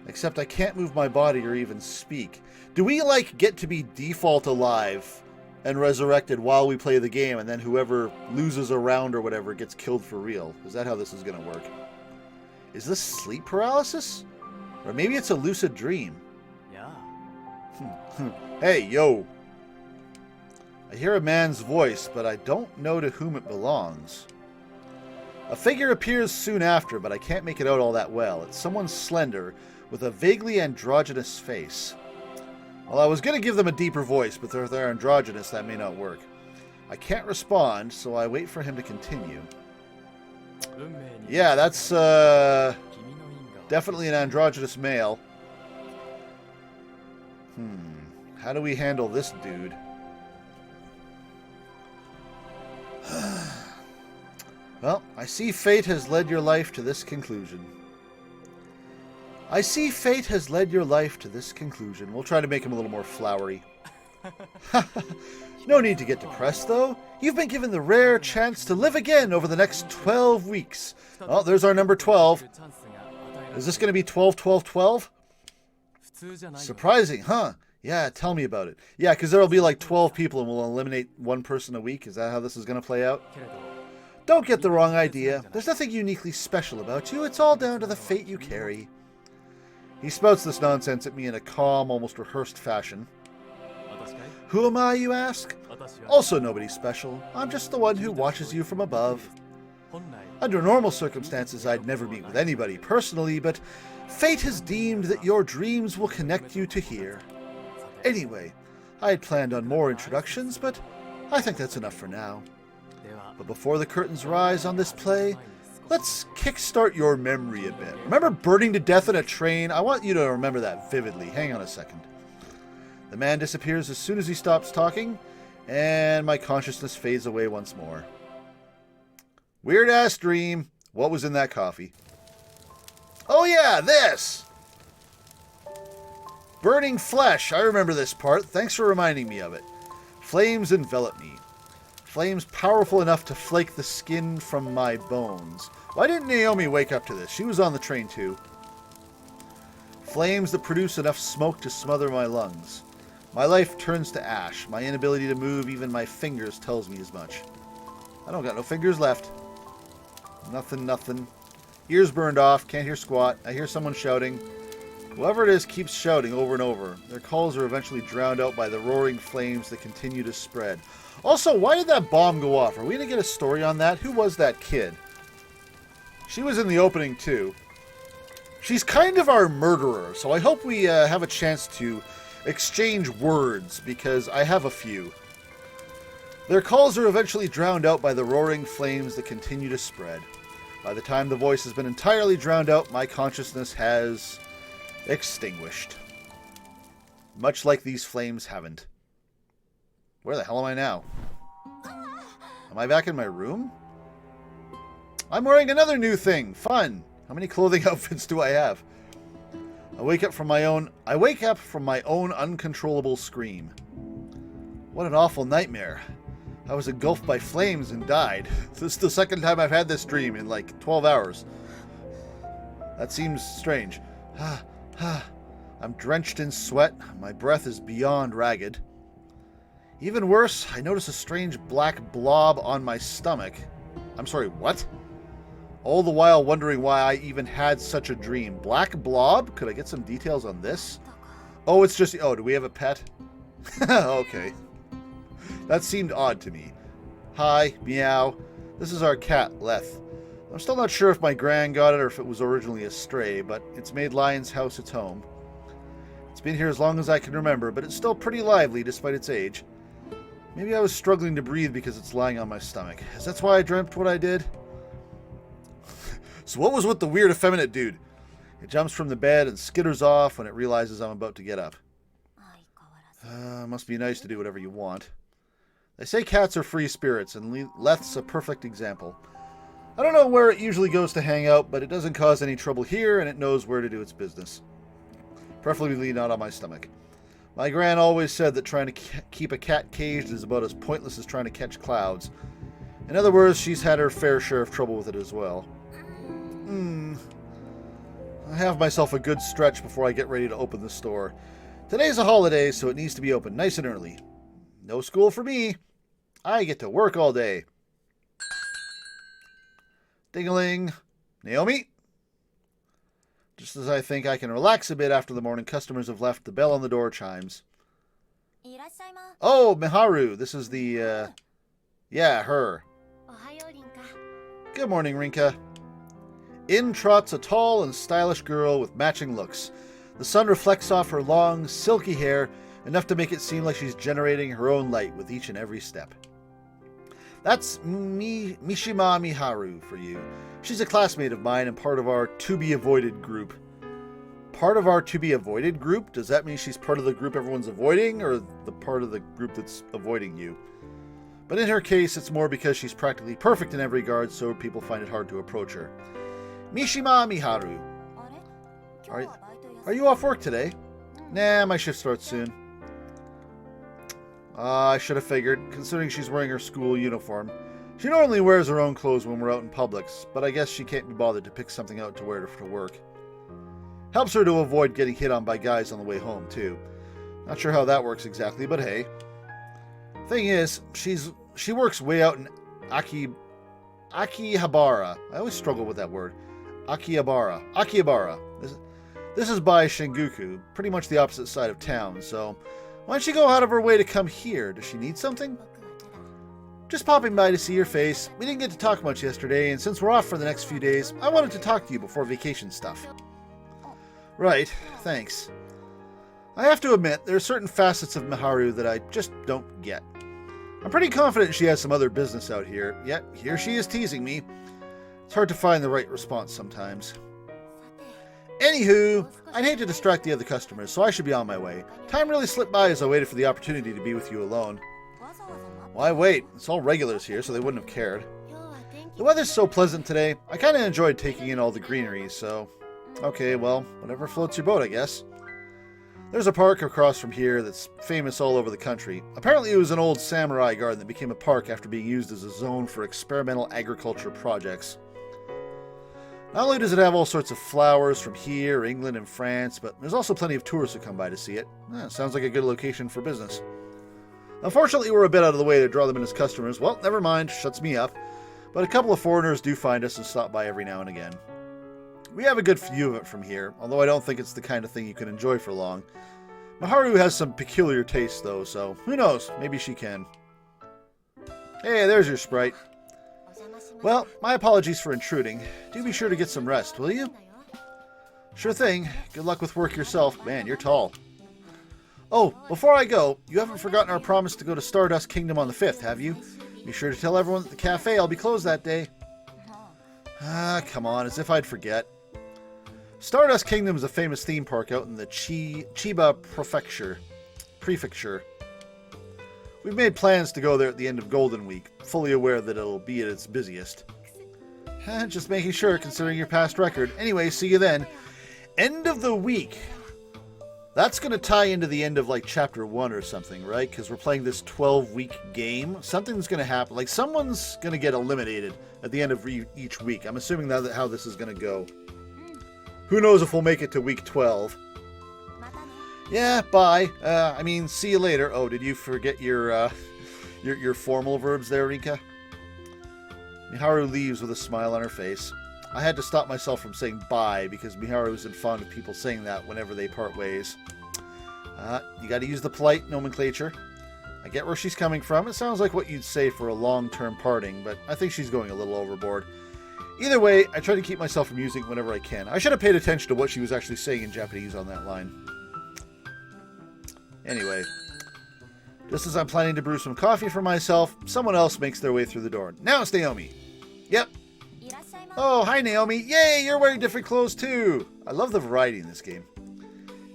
Except I can't move my body or even speak. Do we like get to be default alive and resurrected while we play the game, and then whoever loses a round or whatever gets killed for real? Is that how this is going to work? Is this sleep paralysis? Or maybe it's a lucid dream. Yeah. Hey, yo. I hear a man's voice, but I don't know to whom it belongs. A figure appears soon after, but I can't make it out all that well. It's someone slender, with a vaguely androgynous face. Well, I was going to give them a deeper voice, but if they're androgynous, that may not work. I can't respond, so I wait for him to continue. Yeah, that's definitely an androgynous male. How do we handle this dude? Well, I see fate has led your life to this conclusion. I see fate has led your life to this conclusion. We'll try to make him a little more flowery. No need to get depressed, though. You've been given the rare chance to live again over the next 12 weeks. Oh, there's our number 12. Is this going to be 12, 12, 12? Surprising, huh? Yeah, tell me about it. Yeah, because there will be like 12 people and we'll eliminate one person a week. Is that how this is going to play out? Don't get the wrong idea. There's nothing uniquely special about you. It's all down to the fate you carry. He spouts this nonsense at me in a calm, almost rehearsed fashion. Who am I, you ask? Also nobody special. I'm just the one who watches you from above. Under normal circumstances, I'd never meet with anybody personally, but fate has deemed that your dreams will connect you to here. Anyway, I had planned on more introductions, but I think that's enough for now. But before the curtains rise on this play, let's kickstart your memory a bit. Remember burning to death in a train? I want you to remember that vividly. Hang on a second. The man disappears as soon as he stops talking, and my consciousness fades away once more. Weird-ass dream. What was in that coffee? Oh yeah, this! Burning flesh. I remember this part. Thanks for reminding me of it. Flames envelop me. Flames powerful enough to flake the skin from my bones. Why didn't Naomi wake up to this? She was on the train too. Flames that produce enough smoke to smother my lungs. My life turns to ash. My inability to move even my fingers tells me as much. I don't got no fingers left. Nothing, nothing. Ears burned off. Can't hear squat. I hear someone shouting. Whoever it is keeps shouting over and over. Their calls are eventually drowned out by the roaring flames that continue to spread. Also, why did that bomb go off? Are we going to get a story on that? Who was that kid? She was in the opening, too. She's kind of our murderer, so I hope we have a chance to exchange words, because I have a few. Their calls are eventually drowned out by the roaring flames that continue to spread. By the time the voice has been entirely drowned out, my consciousness has extinguished. Much like these flames haven't. Where the hell am I now? Am I back in my room? I'm wearing another new thing. Fun. How many clothing outfits do I have? I wake up from my own uncontrollable scream. What an awful nightmare. I was engulfed by flames and died. This is the second time I've had this dream in like 12 hours. That seems strange. I'm drenched in sweat. My breath is beyond ragged. Even worse, I notice a strange black blob on my stomach. I'm sorry, what? All the while wondering why I even had such a dream. Black blob? Could I get some details on this? Oh, it's just... Oh, do we have a pet? Okay. That seemed odd to me. Hi, meow. This is our cat, Leth. I'm still not sure if my gran got it or if it was originally a stray, but it's made Lion's house its home. It's been here as long as I can remember, but it's still pretty lively despite its age. Maybe I was struggling to breathe because it's lying on my stomach. Is that why I dreamt what I did? So what was with the weird effeminate dude? It jumps from the bed and skitters off when it realizes I'm about to get up. Must be nice to do whatever you want. They say cats are free spirits, and Leth's a perfect example. I don't know where it usually goes to hang out, but it doesn't cause any trouble here, and it knows where to do its business. Preferably not on my stomach. My gran always said that trying to keep a cat caged is about as pointless as trying to catch clouds. In other words, she's had her fair share of trouble with it as well. I have myself a good stretch before I get ready to open the store. Today's a holiday, so it needs to be open nice and early. No school for me. I get to work all day. Ding-a-ling. Naomi? Just as I think I can relax a bit after the morning customers have left, the bell on the door chimes. Oh, Miharu. This is the, yeah, her. Good morning, Rinka. In trots a tall and stylish girl with matching looks. The sun reflects off her long, silky hair, enough to make it seem like she's generating her own light with each and every step. That's Mishima Miharu for you. She's a classmate of mine and part of our to-be-avoided group. Part of our to-be-avoided group? Does that mean she's part of the group everyone's avoiding, or the part of the group that's avoiding you? But in her case, it's more because she's practically perfect in every regard, so people find it hard to approach her. Mishima Miharu. Are you off work today? Nah, my shift starts soon. I should have figured, considering she's wearing her school uniform. She normally wears her own clothes when we're out in Publix, but I guess she can't be bothered to pick something out to wear to work. Helps her to avoid getting hit on by guys on the way home, too. Not sure how that works exactly, but hey. Thing is, she works way out in Akihabara. I always struggle with that word. Akihabara. This is by Shinjuku, pretty much the opposite side of town, so why'd she go out of her way to come here? Does she need something? Just popping by to see your face. We didn't get to talk much yesterday, and since we're off for the next few days, I wanted to talk to you before vacation stuff. Right, thanks. I have to admit, there are certain facets of Miharu that I just don't get. I'm pretty confident she has some other business out here, yet here she is teasing me. It's hard to find the right response sometimes. Anywho, I'd hate to distract the other customers, so I should be on my way. Time really slipped by as I waited for the opportunity to be with you alone. Why wait? It's all regulars here, so they wouldn't have cared. The weather's so pleasant today, I kind of enjoyed taking in all the greenery, so... Okay, well, whatever floats your boat, I guess. There's a park across from here that's famous all over the country. Apparently it was an old samurai garden that became a park after being used as a zone for experimental agriculture projects. Not only does it have all sorts of flowers from here, England, and France, but there's also plenty of tourists who come by to see it. Sounds like a good location for business. Unfortunately, we're a bit out of the way to draw them in as customers. Well, never mind, shuts me up. But a couple of foreigners do find us and stop by every now and again. We have a good view of it from here, although I don't think it's the kind of thing you can enjoy for long. Miharu has some peculiar taste, though, so who knows? Maybe she can. Hey, there's your sprite. Well, my apologies for intruding. Do be sure to get some rest, will you? Sure thing. Good luck with work yourself. Man, you're tall. Oh, before I go, you haven't forgotten our promise to go to Stardust Kingdom on the 5th, have you? Be sure to tell everyone at the cafe I'll be closed that day. Ah, come on, as if I'd forget. Stardust Kingdom is a famous theme park out in the Chiba Prefecture. We've made plans to go there at the end of Golden Week, fully aware that it'll be at its busiest. Just making sure, considering your past record. Anyway, see you then. End of the week. That's going to tie into the end of, like, Chapter 1 or something, right? Because we're playing this 12-week game. Something's going to happen. Like, someone's going to get eliminated at the end of each week. I'm assuming that's how this is going to go. Who knows if we'll make it to week 12. Yeah, bye. I mean, see you later. Oh, did you forget your formal verbs there, Rinka? Miharu leaves with a smile on her face. I had to stop myself from saying bye because Miharu isn't fond of people saying that whenever they part ways. You got to use the polite nomenclature. I get where she's coming from. It sounds like what you'd say for a long-term parting, but I think she's going a little overboard. Either way, I try to keep myself from using it whenever I can. I should have paid attention to what she was actually saying in Japanese on that line. Anyway, just as I'm planning to brew some coffee for myself, someone else makes their way through the door. Now it's Naomi. Yep. Oh, hi Naomi. Yay, you're wearing different clothes too. I love the variety in this game.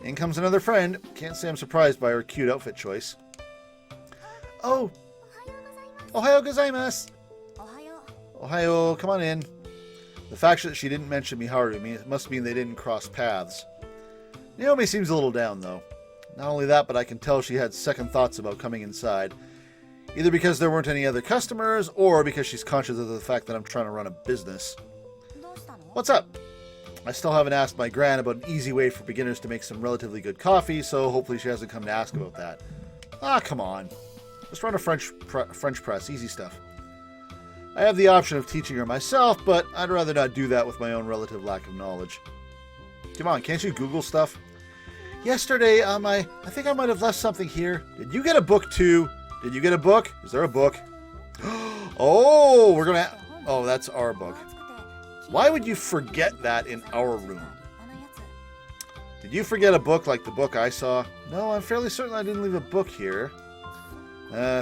In comes another friend. Can't say I'm surprised by her cute outfit choice. Oh. Ohayo gozaimasu. Ohayo, come on in. The fact that she didn't mention Miharu must mean they didn't cross paths. Naomi seems a little down, though. Not only that, but I can tell she had second thoughts about coming inside. Either because there weren't any other customers, or because she's conscious of the fact that I'm trying to run a business. What's up? I still haven't asked my gran about an easy way for beginners to make some relatively good coffee, so hopefully she hasn't come to ask about that. Ah, come on. Just run a French press, easy stuff. I have the option of teaching her myself, but I'd rather not do that with my own relative lack of knowledge. Come on, can't you Google stuff? Yesterday, I think I might have left something here. Did you get a book too? Did you get a book? Is there a book? Oh, we're gonna... Oh, that's our book. Why would you forget that in our room? Did you forget a book like the book I saw? No, I'm fairly certain I didn't leave a book here.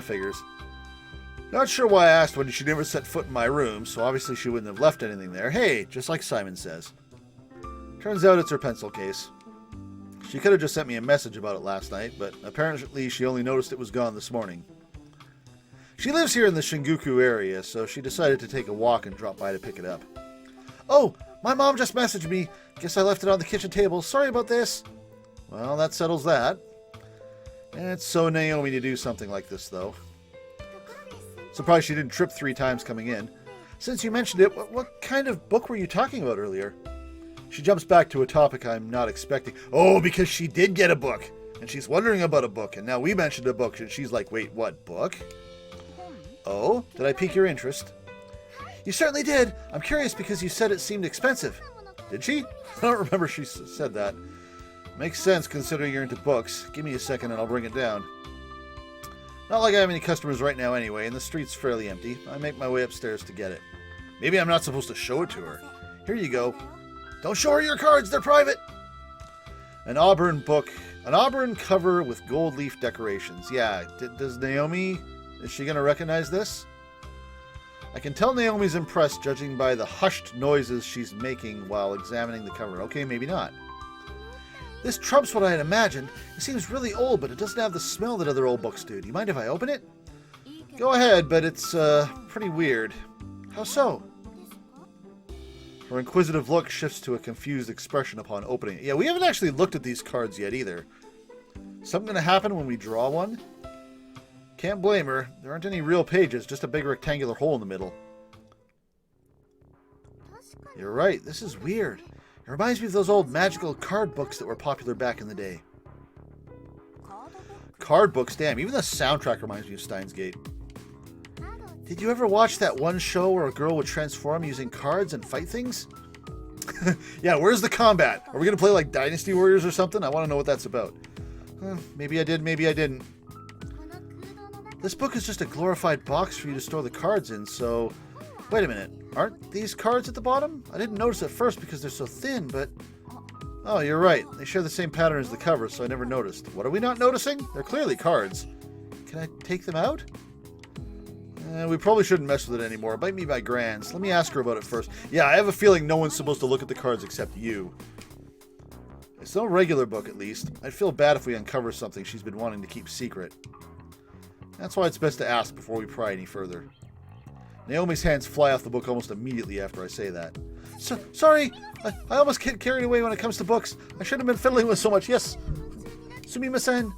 Figures. Not sure why I asked when she never set foot in my room, so obviously she wouldn't have left anything there. Hey, just like Psy'Min Sezz. Turns out it's her pencil case. She could have just sent me a message about it last night, but apparently she only noticed it was gone this morning. She lives here in the Shinjuku area, so she decided to take a walk and drop by to pick it up. Oh, my mom just messaged me. Guess I left it on the kitchen table. Sorry about this. Well, that settles that. It's so Naomi to do something like this, though. Surprised she didn't trip 3 times coming in. Since you mentioned it, what kind of book were you talking about earlier? She jumps back to a topic I'm not expecting. Oh, because she did get a book. And she's wondering about a book. And now we mentioned a book. And she's like, wait, what book? Oh, did I pique your interest? You certainly did. I'm curious because you said it seemed expensive. Did she? I don't remember she said that. Makes sense considering you're into books. Give me a second and I'll bring it down. Not like I have any customers right now anyway, and the street's fairly empty. I make my way upstairs to get it. Maybe I'm not supposed to show it to her. Here you go. Don't show her your cards, they're private! An auburn book. An auburn cover with gold leaf decorations. Yeah, does Naomi... Is she going to recognize this? I can tell Naomi's impressed judging by the hushed noises she's making while examining the cover. Okay, maybe not. This trumps what I had imagined. It seems really old, but it doesn't have the smell that other old books do. Do you mind if I open it? Go ahead, but it's pretty weird. How so? Her inquisitive look shifts to a confused expression upon opening it. Yeah, we haven't actually looked at these cards yet either. Something gonna happen when we draw one? Can't blame her. There aren't any real pages, just a big rectangular hole in the middle. You're right, this is weird. It reminds me of those old magical card books that were popular back in the day. Card books, damn. Even the soundtrack reminds me of Steins Gate. Did you ever watch that one show where a girl would transform using cards and fight things? Yeah, where's the combat? Are we going to play like Dynasty Warriors or something? I want to know what that's about. Maybe I did, maybe I didn't. This book is just a glorified box for you to store the cards in, so... Wait a minute. Aren't these cards at the bottom? I didn't notice at first because they're so thin, but... Oh, you're right. They share the same pattern as the cover, so I never noticed. What are we not noticing? They're clearly cards. Can I take them out? We probably shouldn't mess with it anymore. It might be my Grand's. Let me ask her about it first. Yeah, I have a feeling no one's supposed to look at the cards except you. It's no regular book, at least. I'd feel bad if we uncover something she's been wanting to keep secret. That's why it's best to ask before we pry any further. Naomi's hands fly off the book almost immediately after I say that. Sorry! I almost get carried away when it comes to books. I shouldn't have been fiddling with so much. Yes! Sumimasen!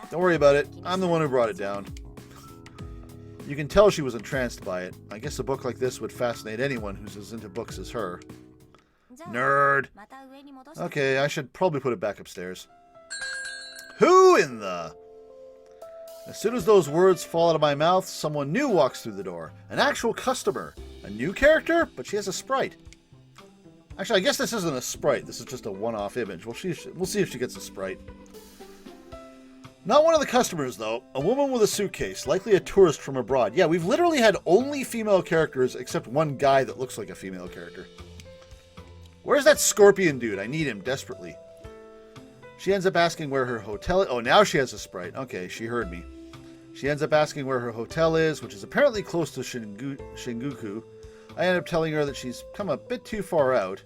Don't worry about it. I'm the one who brought it down. You can tell she was entranced by it. I guess a book like this would fascinate anyone who's as into books as her. Nerd! Okay, I should probably put it back upstairs. Who in the... As soon as those words fall out of my mouth, someone new walks through the door. An actual customer. A new character, but she has a sprite. Actually, I guess this isn't a sprite. This is just a one-off image. We'll see if she gets a sprite. Not one of the customers, though. A woman with a suitcase, likely a tourist from abroad. Yeah, we've literally had only female characters except one guy that looks like a female character. Where's that scorpion dude? I need him desperately. She ends up asking where her hotel is. Oh, now she has a sprite. Okay, she heard me. She ends up asking where her hotel is, which is apparently close to Shinjuku. I end up telling her that she's come a bit too far out.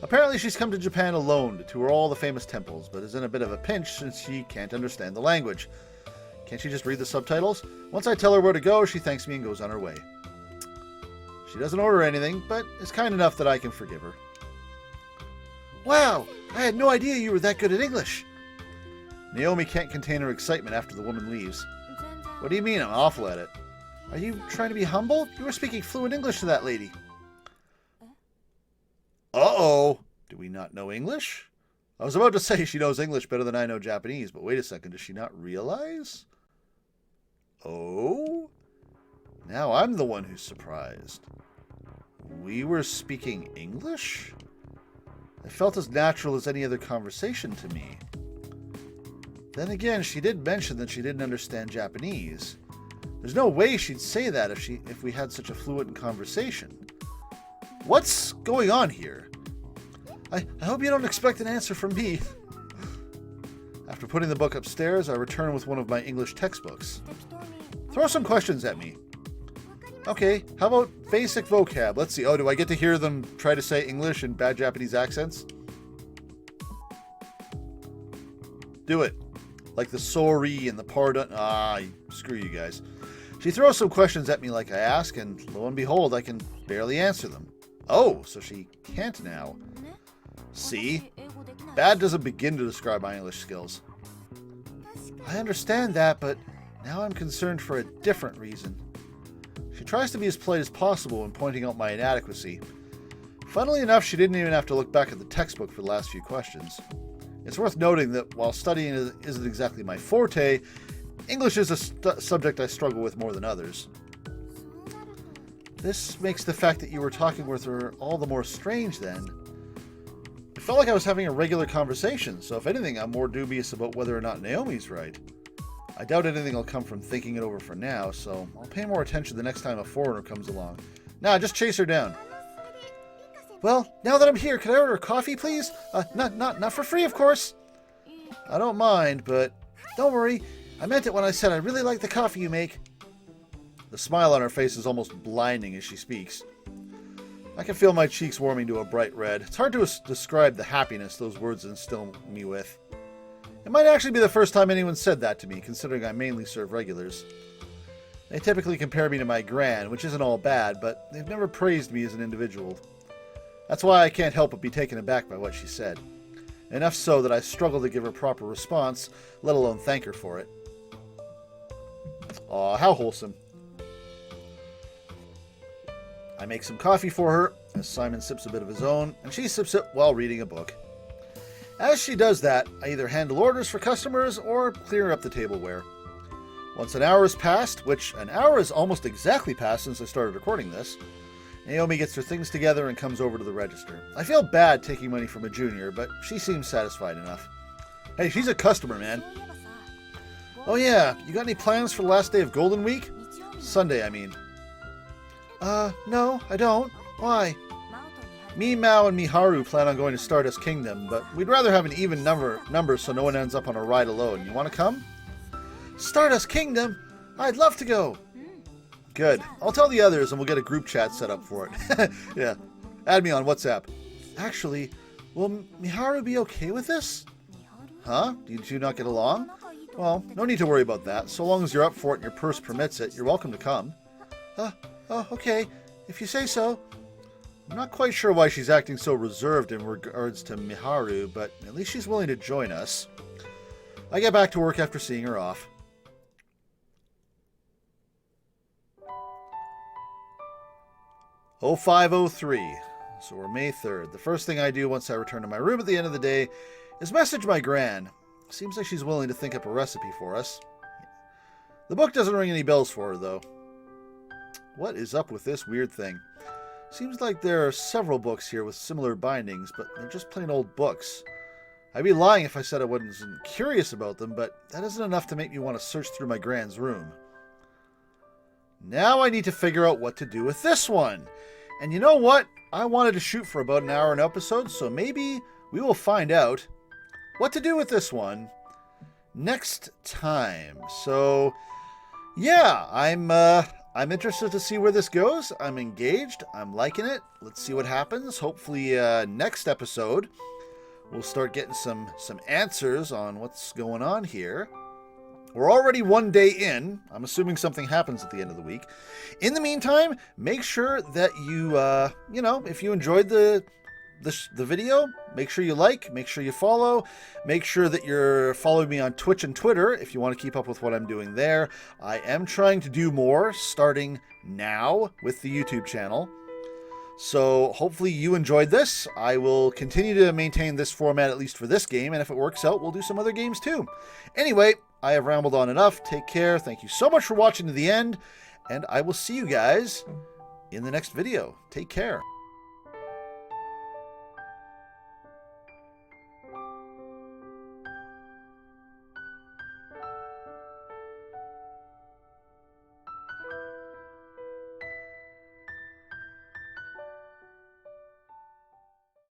Apparently she's come to Japan alone to tour all the famous temples, but is in a bit of a pinch since she can't understand the language. Can't she just read the subtitles? Once I tell her where to go, she thanks me and goes on her way. She doesn't order anything, but is kind enough that I can forgive her. Wow! I had no idea you were that good at English! Naomi can't contain her excitement after the woman leaves. What do you mean I'm awful at it? Are you trying to be humble? You were speaking fluent English to that lady. Uh-oh! Do we not know English? I was about to say she knows English better than I know Japanese, but wait a second, does she not realize? Oh? Now I'm the one who's surprised. We were speaking English? It felt as natural as any other conversation to me. Then again, she did mention that she didn't understand Japanese. There's no way she'd say that if we had such a fluent conversation. What's going on here? I hope you don't expect an answer from me. After putting the book upstairs, I return with one of my English textbooks. Throw some questions at me. Okay, how about basic vocab? Let's see. Oh, do I get to hear them try to say English in bad Japanese accents? Do it. Like the sorry and the pardon. Screw you guys. She throws some questions at me like I ask, and lo and behold, I can barely answer them. Oh, so she can't now. See? Bad doesn't begin to describe my English skills. I understand that, but now I'm concerned for a different reason. She tries to be as polite as possible when pointing out my inadequacy. Funnily enough, she didn't even have to look back at the textbook for the last few questions. It's worth noting that while studying isn't exactly my forte, English is a subject I struggle with more than others. This makes the fact that you were talking with her all the more strange then. It felt like I was having a regular conversation, so if anything, I'm more dubious about whether or not Naomi's right. I doubt anything will come from thinking it over for now, so I'll pay more attention the next time a foreigner comes along. Nah, just chase her down. Well, now that I'm here, could I order a coffee, please? Not for free, of course. I don't mind, but don't worry. I meant it when I said I really like the coffee you make. The smile on her face is almost blinding as she speaks. I can feel my cheeks warming to a bright red. It's hard to describe the happiness those words instill me with. It might actually be the first time anyone said that to me, considering I mainly serve regulars. They typically compare me to my gran, which isn't all bad, but they've never praised me as an individual. That's why I can't help but be taken aback by what she said. Enough so that I struggle to give her proper response, let alone thank her for it. Aw, how wholesome. I make some coffee for her, as Psy'Min sips a bit of his own, and she sips it while reading a book. As she does that, I either handle orders for customers or clear up the tableware. Once an hour has passed, which an hour has almost exactly passed since I started recording this, Naomi gets her things together and comes over to the register. I feel bad taking money from a junior, but she seems satisfied enough. Hey, she's a customer, man. Oh yeah, you got any plans for the last day of Golden Week? Sunday, I mean. No, I don't. Why? Me, Mao, and Miharu plan on going to Stardust Kingdom, but we'd rather have an even number so no one ends up on a ride alone. You want to come? Stardust Kingdom? I'd love to go. Good. I'll tell the others and we'll get a group chat set up for it. Yeah. Add me on WhatsApp. Actually, will Miharu be okay with this? Huh? Do you two not get along? Well, no need to worry about that. So long as you're up for it and your purse permits it, you're welcome to come. Oh, okay. If you say so. I'm not quite sure why she's acting so reserved in regards to Miharu, but at least she's willing to join us. I get back to work after seeing her off. "0503. So we're May 3rd. The first thing I do once I return to my room at the end of the day is message my gran. Seems like she's willing to think up a recipe for us. The book doesn't ring any bells for her, though. What is up with this weird thing? Seems like there are several books here with similar bindings, but they're just plain old books. I'd be lying if I said I wasn't curious about them, but that isn't enough to make me want to search through my gran's room. Now I need to figure out what to do with this one. And you know what? I wanted to shoot for about an hour an episode, so maybe we will find out what to do with this one next time. So, yeah, I'm interested to see where this goes. I'm engaged. I'm liking it. Let's see what happens. Hopefully, next episode, we'll start getting some answers on what's going on here. We're already one day in. I'm assuming something happens at the end of the week. In the meantime, make sure that you, if you enjoyed the video, make sure you like, make sure you follow, make sure that you're following me on Twitch and Twitter if you want to keep up with what I'm doing there. I am trying to do more starting now with the YouTube channel. So hopefully you enjoyed this. I will continue to maintain this format at least for this game, and if it works out, we'll do some other games too. Anyway, I have rambled on enough. Take care. Thank you so much for watching to the end, and I will see you guys in the next video. Take care.